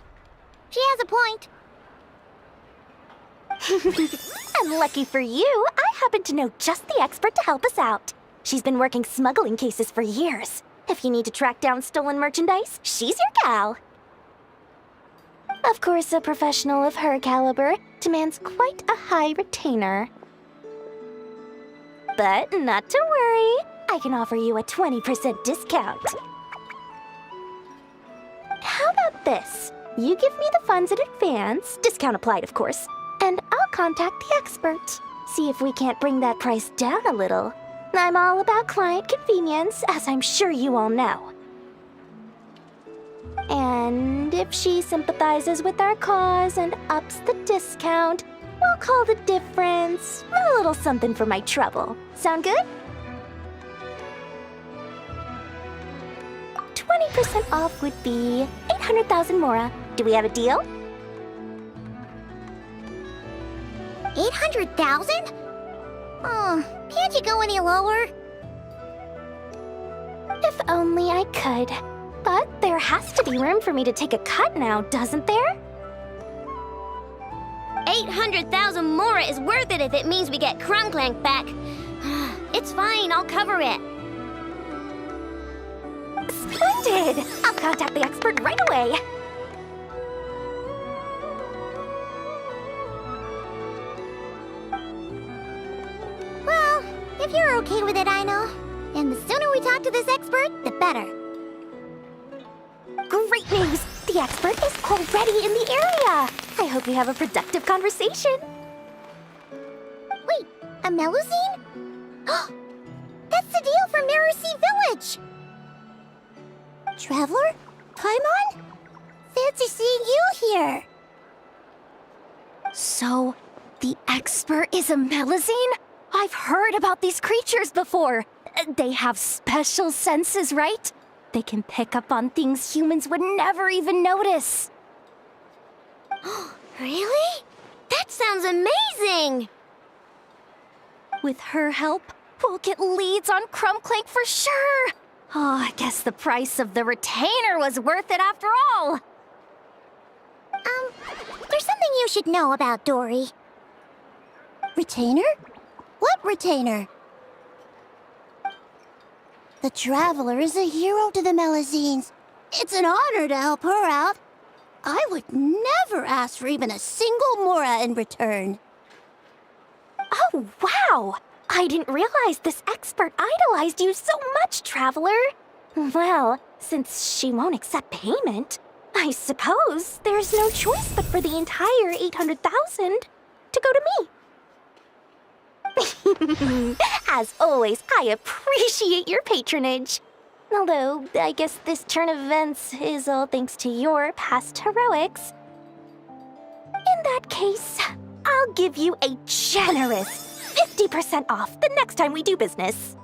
She has a point. And lucky for you, I happen to know just the expert to help us out. She's been working smuggling cases for years. If you need to track down stolen merchandise, she's your gal. Of course, a professional of her caliber demands quite a high retainer. But not to worry, I can offer you a 20% discount. How about this? You give me the funds in advance, discount applied of course, and I'll contact the expert. See if we can't bring that price down a little. I'm all about client convenience, as I'm sure you all know. And if she sympathizes with our cause and ups the discount, we'll call the difference a little something for my trouble. Sound good? 20% off would be 800,000 mora. Do we have a deal? 800,000? Oh, can't you go any lower? If only I could. But there has to be room for me to take a cut now, doesn't there? 800,000 mora is worth it if it means we get Clink Clank back. It's fine, I'll cover it. Splendid! I'll contact the expert right away. Well, if you're okay with it, Aino. And the sooner we talk to this expert, the better. Great news! The expert is already in the area! I hope you have a productive conversation. Wait, a Melusine? That's the deal for Mirror Village! Traveler? Paimon? Fancy seeing you here! So, the expert is a Melusine? I've heard about these creatures before. They have special senses, right? They can pick up on things humans would never even notice. Really? That sounds amazing! With her help, we'll get leads on Clink Clank for sure. Oh, I guess the price of the retainer was worth it after all. There's something you should know about Dory. Retainer? What retainer? The Traveler is a hero to the Melusines. It's an honor to help her out. I would never ask for even a single mora in return. Oh, wow! I didn't realize this expert idolized you so much, Traveler. Well, since she won't accept payment, I suppose there's no choice but for the entire 800,000 to go to me. As always, I appreciate your patronage. Although, I guess this turn of events is all thanks to your past heroics. In that case, I'll give you a generous 50% off the next time we do business.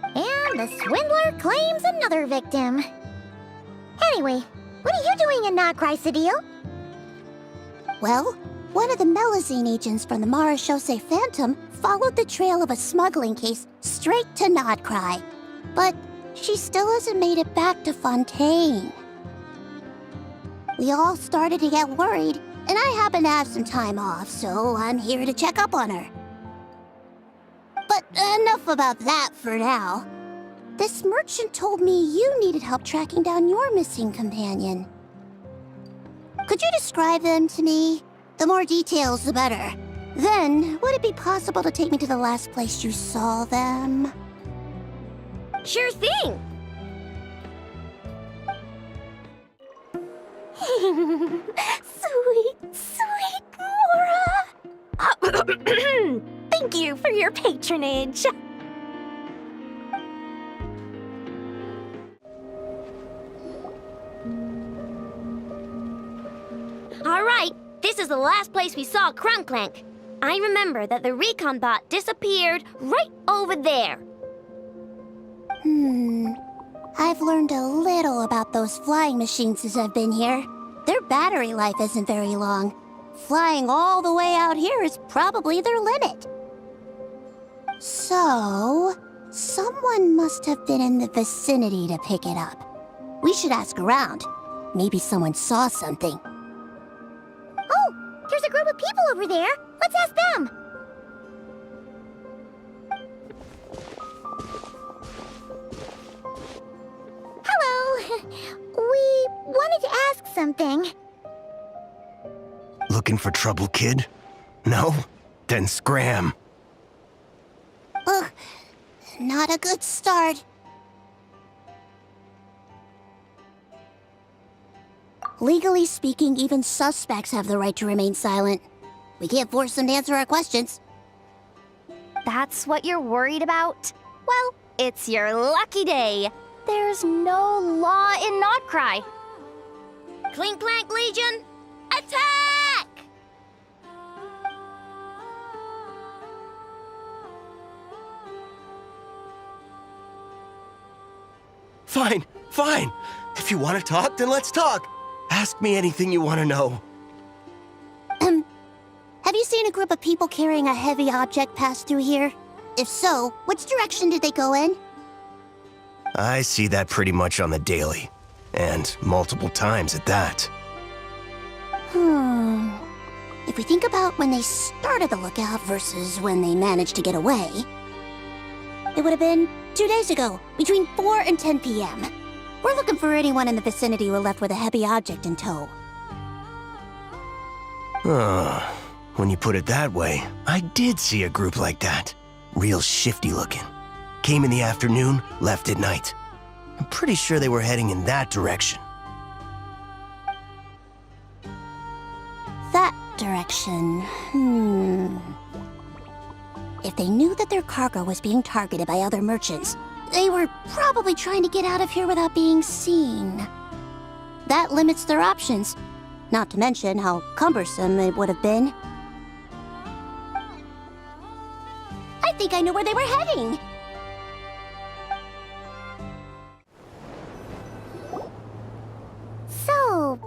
And the swindler claims another victim. Anyway, what are you doing in Notcry, Cedille? Well, one of the Melazine agents from the Marechaussee Phantom followed the trail of a smuggling case straight to Notcry. But she still hasn't made it back to Fontaine. We all started to get worried, and I happen to have some time off, so I'm here to check up on her. But enough about that for now. This merchant told me you needed help tracking down your missing companion. Could you describe them to me? The more details, the better. Then, would it be possible to take me to the last place you saw them? Sure thing! Sweet, sweet Mora! Thank you for your patronage. Alright, this is the last place we saw Clink Clank. I remember that the recon bot disappeared right over there. I've learned a little about those flying machines since I've been here. Their battery life isn't very long. Flying all the way out here is probably their limit. So, someone must have been in the vicinity to pick it up. We should ask around. Maybe someone saw something. Oh, there's a group of people over there. Let's ask them. Hello. We wanted to ask something. Looking for trouble, kid? No? Then scram. Ugh, not a good start. Legally speaking, even suspects have the right to remain silent. We can't force them to answer our questions. That's what you're worried about? Well, it's your lucky day. There's no law in Notcry. Clink Clank Legion, attack! Fine, fine. If you want to talk, then let's talk. Ask me anything you want to know. Have you seen a group of people carrying a heavy object pass through here? If so, which direction did they go in? I see that pretty much on the daily. And multiple times at that. If we think about when they started the lookout versus when they managed to get away, it would have been 2 days ago, between 4 and 10 p.m. We're looking for anyone in the vicinity who left with a heavy object in tow. When you put it that way, I did see a group like that. Real shifty looking. Came in the afternoon, left at night. I'm pretty sure they were heading in that direction. That direction, If they knew that their cargo was being targeted by other merchants, they were probably trying to get out of here without being seen. That limits their options, not to mention how cumbersome it would have been. I think I know where they were heading! So,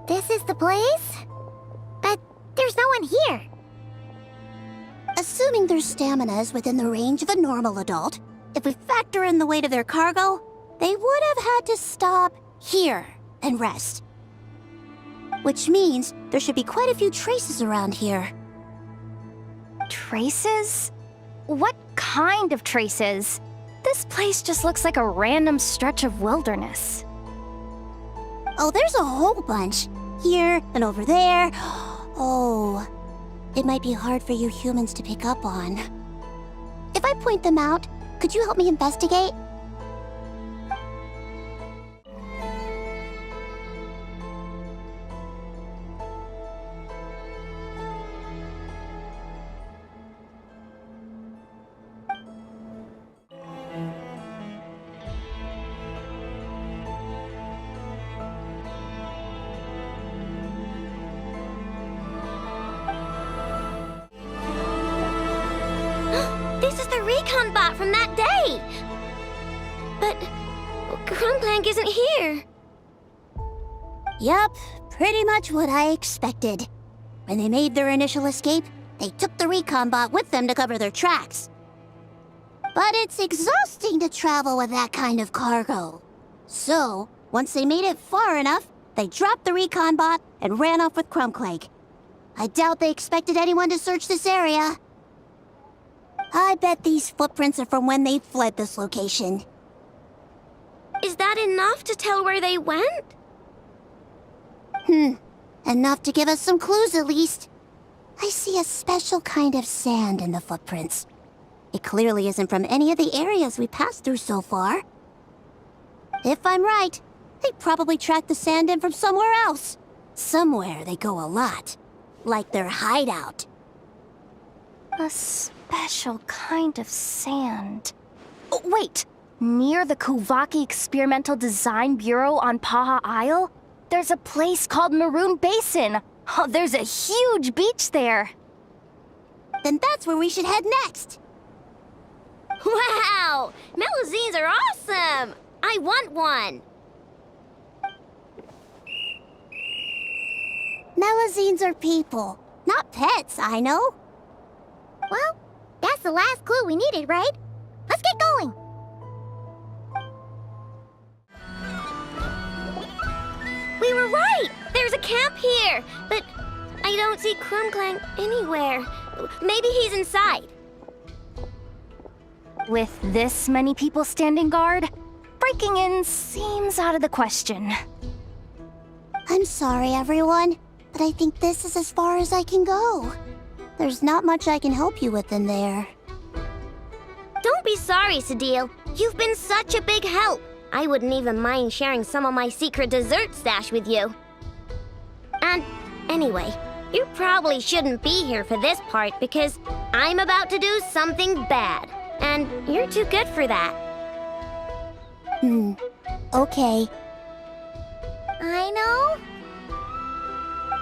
this is the place? But there's no one here. Assuming their stamina is within the range of a normal adult, if we factor in the weight of their cargo, they would have had to stop here and rest. Which means there should be quite a few traces around here. Traces? What kind of traces? This place just looks like a random stretch of wilderness. Oh, there's a whole bunch. Here and over there. Oh, it might be hard for you humans to pick up on. If I point them out, could you help me investigate? recon bot from that day. But Clink Clank isn't here. Yup, pretty much what I expected. When they made their initial escape, they took the recon bot with them to cover their tracks. But it's exhausting to travel with that kind of cargo. So, once they made it far enough, they dropped the recon bot and ran off with Clink Clank. I doubt they expected anyone to search this area. I bet these footprints are from when they fled this location. Is that enough to tell where they went? Enough to give us some clues at least. I see a special kind of sand in the footprints. It clearly isn't from any of the areas we passed through so far. If I'm right, they probably tracked the sand in from somewhere else. Somewhere they go a lot. Like their hideout. A special kind of sand. Oh, wait! Near the Kuvaki Experimental Design Bureau on Paha Isle, there's a place called Maroon Basin. Oh, there's a huge beach there. Then that's where we should head next. Wow! Melusines are awesome! I want one! Melusines are people, not pets, I know. Well, that's the last clue we needed, right? Let's get going. We were right! There's a camp here! But I don't see Clink Clank anywhere. Maybe he's inside. With this many people standing guard, breaking in seems out of the question. I'm sorry, everyone, but I think this is as far as I can go. There's not much I can help you with in there. Don't be sorry, Sadil. You've been such a big help. I wouldn't even mind sharing some of my secret dessert stash with you. And anyway, you probably shouldn't be here for this part because I'm about to do something bad. And you're too good for that. Okay. I know.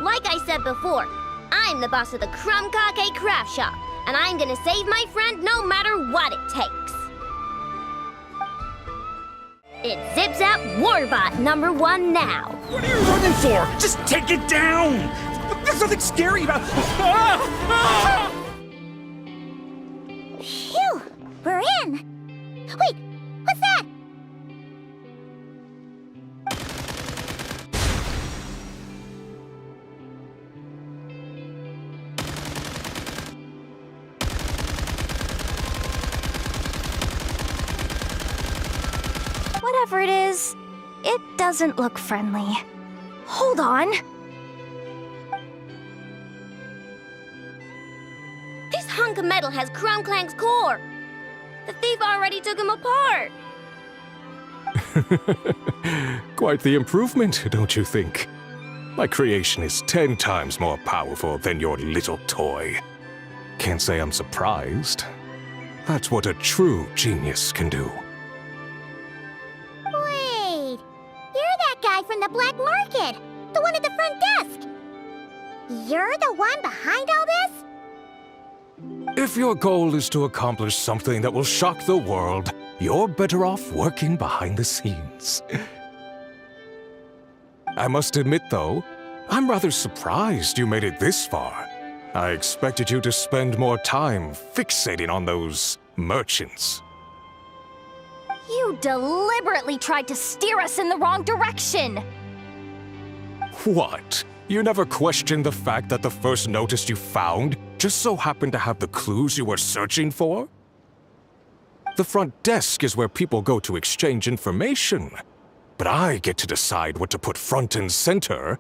Like I said before, I'm the boss of the Krumkake Craft Shop, and I'm gonna save my friend no matter what it takes. It's Zips Out Warbot number 1 now. What are you running for? Just take it down! There's nothing scary about... Phew! We're in! Wait! What's that? Whatever it is, it doesn't look friendly. Hold on. This hunk of metal has Clink Clank's core. The thief already took him apart. Quite the improvement, don't you think? My creation is 10 times more powerful than your little toy. Can't say I'm surprised. That's what a true genius can do. Wait! You're that guy from the black market! The one at the front desk! You're the one behind all this? If your goal is to accomplish something that will shock the world, you're better off working behind the scenes. I must admit, though, I'm rather surprised you made it this far. I expected you to spend more time fixating on those merchants. You deliberately tried to steer us in the wrong direction! What? You never questioned the fact that the first notice you found just so happened to have the clues you were searching for? The front desk is where people go to exchange information. But I get to decide what to put front and center.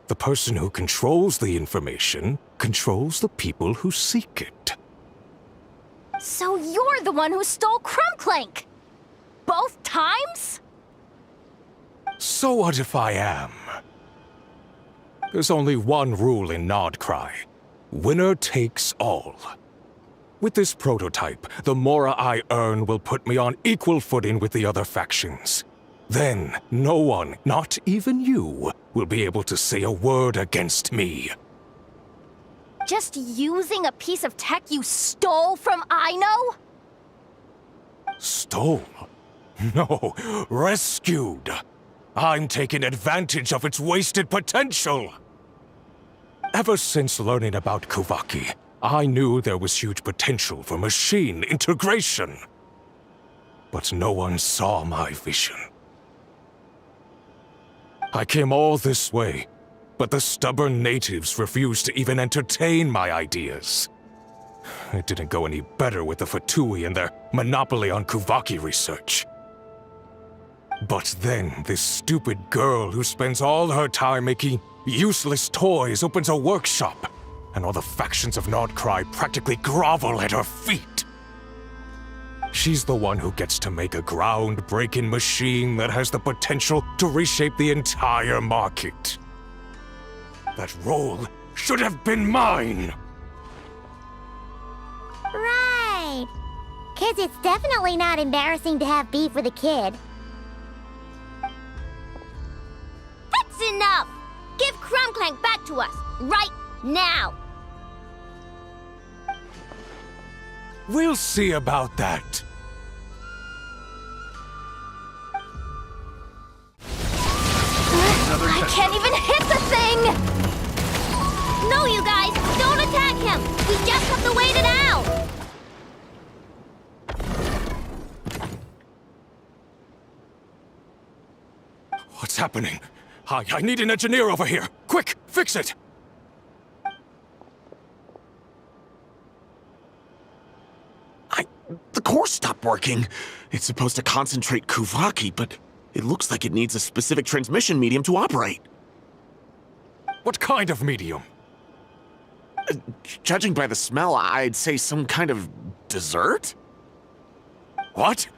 The person who controls the information controls the people who seek it. So you're the one who stole Clink Clank! Both times? So what if I am? There's only one rule in Nodcry. Winner takes all. With this prototype, the Mora I earn will put me on equal footing with the other factions. Then, no one, not even you, will be able to say a word against me. Just using a piece of tech you stole from Aino? Stole? No, rescued. I'm taking advantage of its wasted potential. Ever since learning about Kuvaki, I knew there was huge potential for machine integration. But no one saw my vision. I came all this way, but the stubborn natives refused to even entertain my ideas. It didn't go any better with the Fatui and their monopoly on Kuvaki research. But then, this stupid girl who spends all her time making useless toys opens a workshop, and all the factions of Nordcry practically grovel at her feet. She's the one who gets to make a groundbreaking machine that has the potential to reshape the entire market. That role should have been mine! Right. 'Cause it's definitely not embarrassing to have beef with a kid. That's enough! Give Clink Clank back to us, right now! We'll see about that. I can't even hit the thing! No, you guys! Don't attack him! We just have to wait it out! What's happening? I need an engineer over here! Quick, fix it! The core stopped working. It's supposed to concentrate Kuvaki, but it looks like it needs a specific transmission medium to operate. What kind of medium? Judging by the smell, I'd say some kind of dessert? What?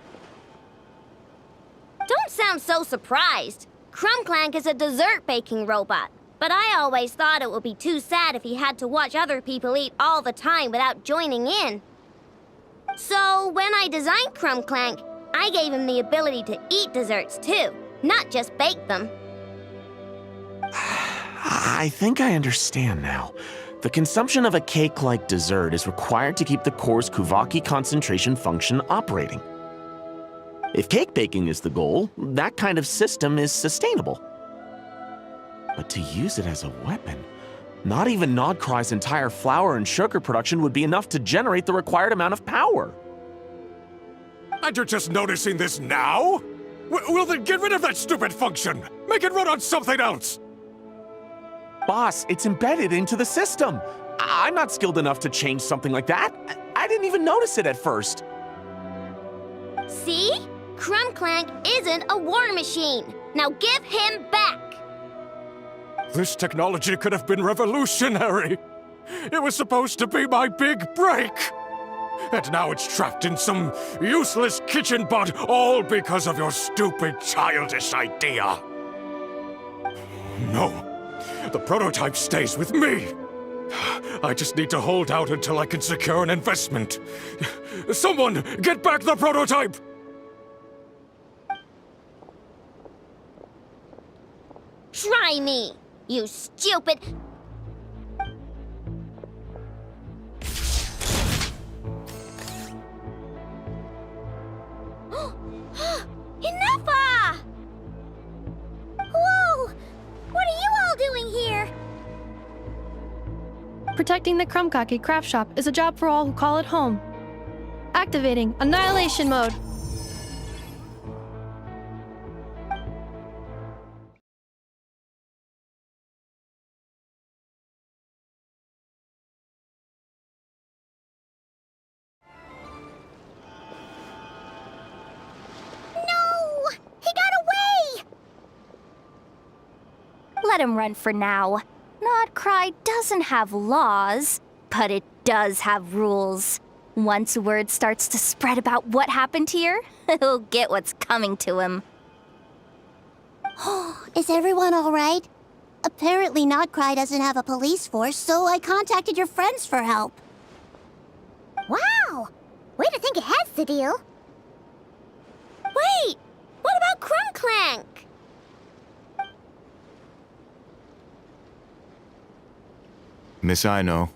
Don't sound so surprised. Clink Clank is a dessert baking robot. But I always thought it would be too sad if he had to watch other people eat all the time without joining in. So, when I designed Clink Clank, I gave him the ability to eat desserts too, not just bake them. I think I understand now. The consumption of a cake-like dessert is required to keep the core's Kuvaki concentration function operating. If cake baking is the goal, that kind of system is sustainable. But to use it as a weapon, not even Nodcry's entire flour and sugar production would be enough to generate the required amount of power. And you're just noticing this now? Well then get rid of that stupid function! Make it run on something else! Boss, it's embedded into the system. I'm not skilled enough to change something like that. I didn't even notice it at first. See? Clink Clank isn't a war machine. Now give him back! This technology could have been revolutionary! It was supposed to be my big break! And now it's trapped in some useless kitchen bot, all because of your stupid childish idea! No, the prototype stays with me! I just need to hold out until I can secure an investment. Someone, get back the prototype! Try me, you stupid... Enough! Whoa! What are you all doing here? Protecting the Krumkake craft shop is a job for all who call it home. Activating Annihilation Mode. Let him run for now. Nodcry doesn't have laws, but it does have rules. Once word starts to spread about what happened here, he'll get what's coming to him. Is everyone all right? Apparently Nodcry doesn't have a police force, so I contacted your friends for help. Wow! Way to think ahead, Sadil. Wait! What about Clink Clank? Miss Aino,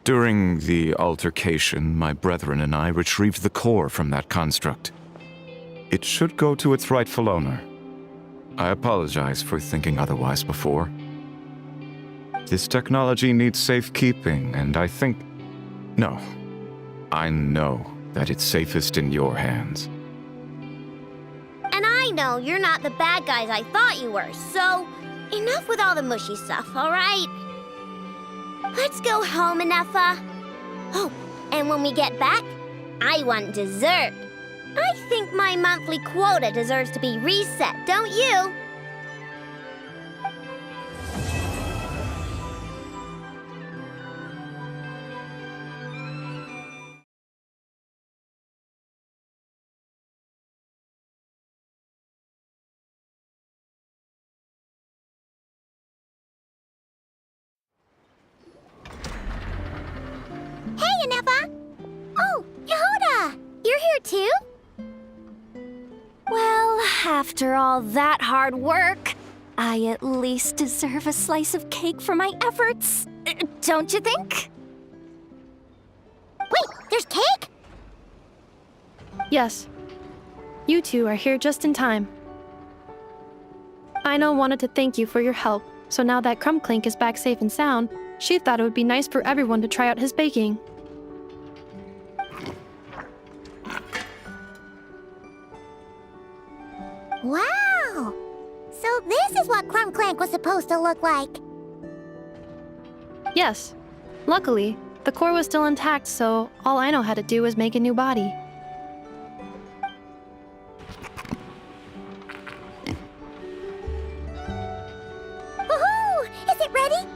During the altercation, my brethren and I retrieved the core from that construct. It should go to its rightful owner. I apologize for thinking otherwise before. This technology needs safekeeping, and I think... No. I know that it's safest in your hands. And I know you're not the bad guys I thought you were, so enough with all the mushy stuff, alright? Let's go home, Inefa. Oh, and when we get back, I want dessert. I think my monthly quota deserves to be reset, don't you? Hey, Inefa! Oh, Yehuda! You're here too? Well, after all that hard work, I at least deserve a slice of cake for my efforts. Don't you think? Wait, there's cake? Yes. You two are here just in time. Aino wanted to thank you for your help, so now that Clink Clank is back safe and sound, she thought it would be nice for everyone to try out his baking. Wow! So this is what Clink Clank was supposed to look like. Yes. Luckily, the core was still intact, so all Aino had to do was make a new body. Woohoo! Is it ready?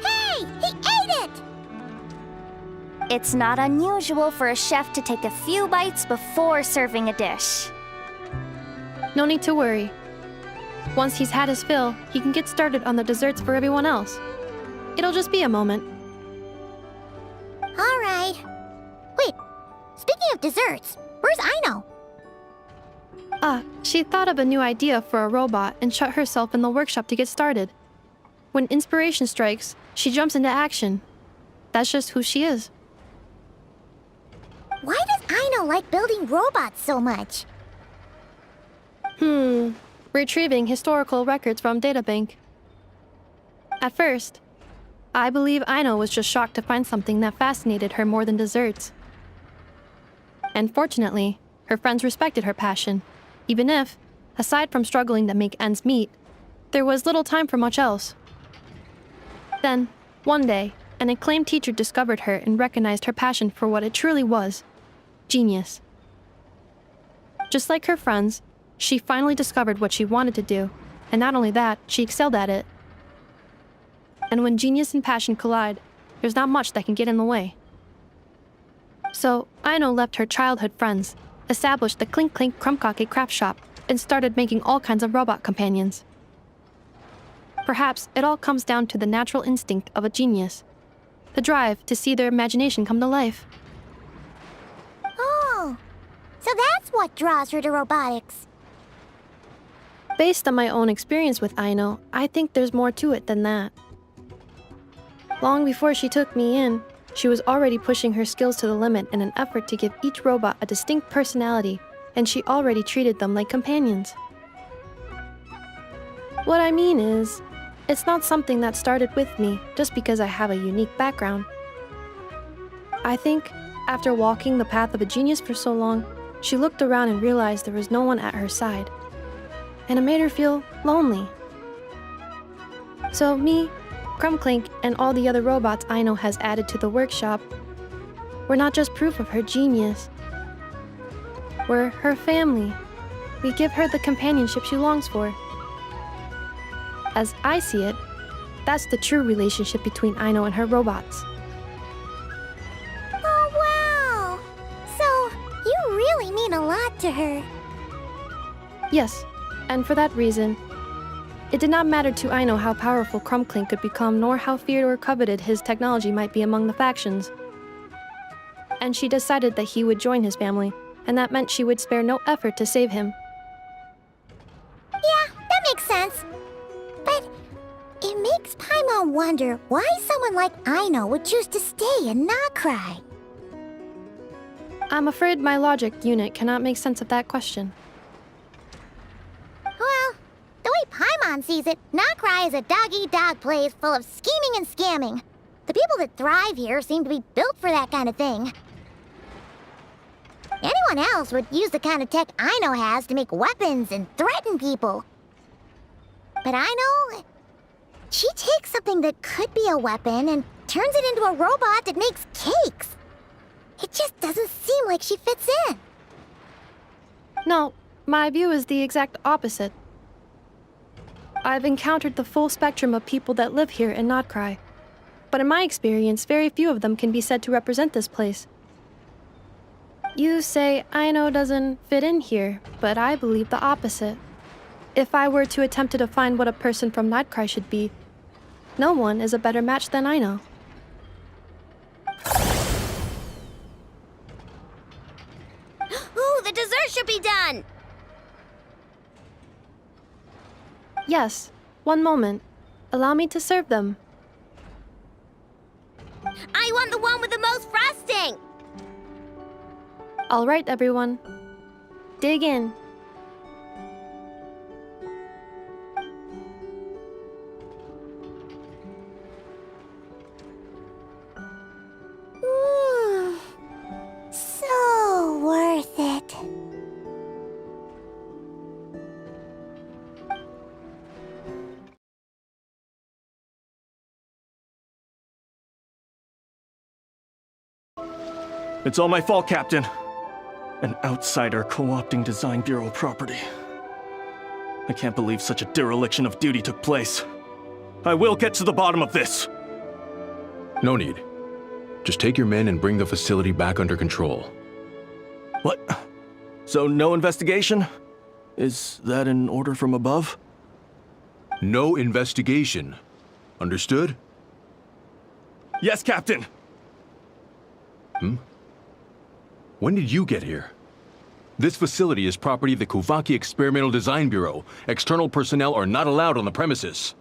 Hey! He ate it! It's not unusual for a chef to take a few bites before serving a dish. No need to worry. Once he's had his fill, he can get started on the desserts for everyone else. It'll just be a moment. All right. Wait, speaking of desserts, where's Aino? She thought of a new idea for a robot and shut herself in the workshop to get started. When inspiration strikes, she jumps into action. That's just who she is. Why does Aino like building robots so much? Retrieving historical records from databank. At first, I believe Aino was just shocked to find something that fascinated her more than desserts. And fortunately, her friends respected her passion, even if, aside from struggling to make ends meet, there was little time for much else. Then, one day, an acclaimed teacher discovered her and recognized her passion for what it truly was: genius. Just like her friends, she finally discovered what she wanted to do, and not only that, she excelled at it. And when genius and passion collide, there's not much that can get in the way. So, Aino left her childhood friends, established the Clink Clank Crumbcocky craft shop, and started making all kinds of robot companions. Perhaps it all comes down to the natural instinct of a genius, the drive to see their imagination come to life. Oh, so that's what draws her to robotics. Based on my own experience with Aino, I think there's more to it than that. Long before she took me in, she was already pushing her skills to the limit in an effort to give each robot a distinct personality, and she already treated them like companions. What I mean is, it's not something that started with me just because I have a unique background. I think, after walking the path of a genius for so long, she looked around and realized there was no one at her side. And it made her feel lonely. So me, Clink Clank, and all the other robots Aino has added to the workshop, we're not just proof of her genius. We're her family. We give her the companionship she longs for. As I see it, that's the true relationship between Aino and her robots. Oh, wow! So, you really mean a lot to her. Yes, and for that reason, it did not matter to Aino how powerful Clink Clank could become, nor how feared or coveted his technology might be among the factions. And she decided that he would join his family, and that meant she would spare no effort to save him. wonder why someone like Aino would choose to stay in Nocrai. I'm afraid my logic unit cannot make sense of that question. Well, the way Paimon sees it, Nocrai is a dog-eat-dog place full of scheming and scamming. The people that thrive here seem to be built for that kind of thing. Anyone else would use the kind of tech Aino has to make weapons and threaten people. But Aino, she takes something that could be a weapon and turns it into a robot that makes cakes. It just doesn't seem like she fits in. No, my view is the exact opposite. I've encountered the full spectrum of people that live here in Nocrai. But in my experience, very few of them can be said to represent this place. You say Aino doesn't fit in here, but I believe the opposite. If I were to attempt to define what a person from Nocrai should be, no one is a better match than Aino. Ooh, the dessert should be done! Yes, one moment. Allow me to serve them. I want the one with the most frosting! All right, everyone. Dig in. So worth it. It's all my fault, Captain. An outsider co-opting Design Bureau property. I can't believe such a dereliction of duty took place. I will get to the bottom of this! No need. Just take your men and bring the facility back under control. What? So no investigation? Is that an order from above? No investigation. Understood? Yes, Captain! When did you get here? This facility is property of the Kuvaki Experimental Design Bureau. External personnel are not allowed on the premises.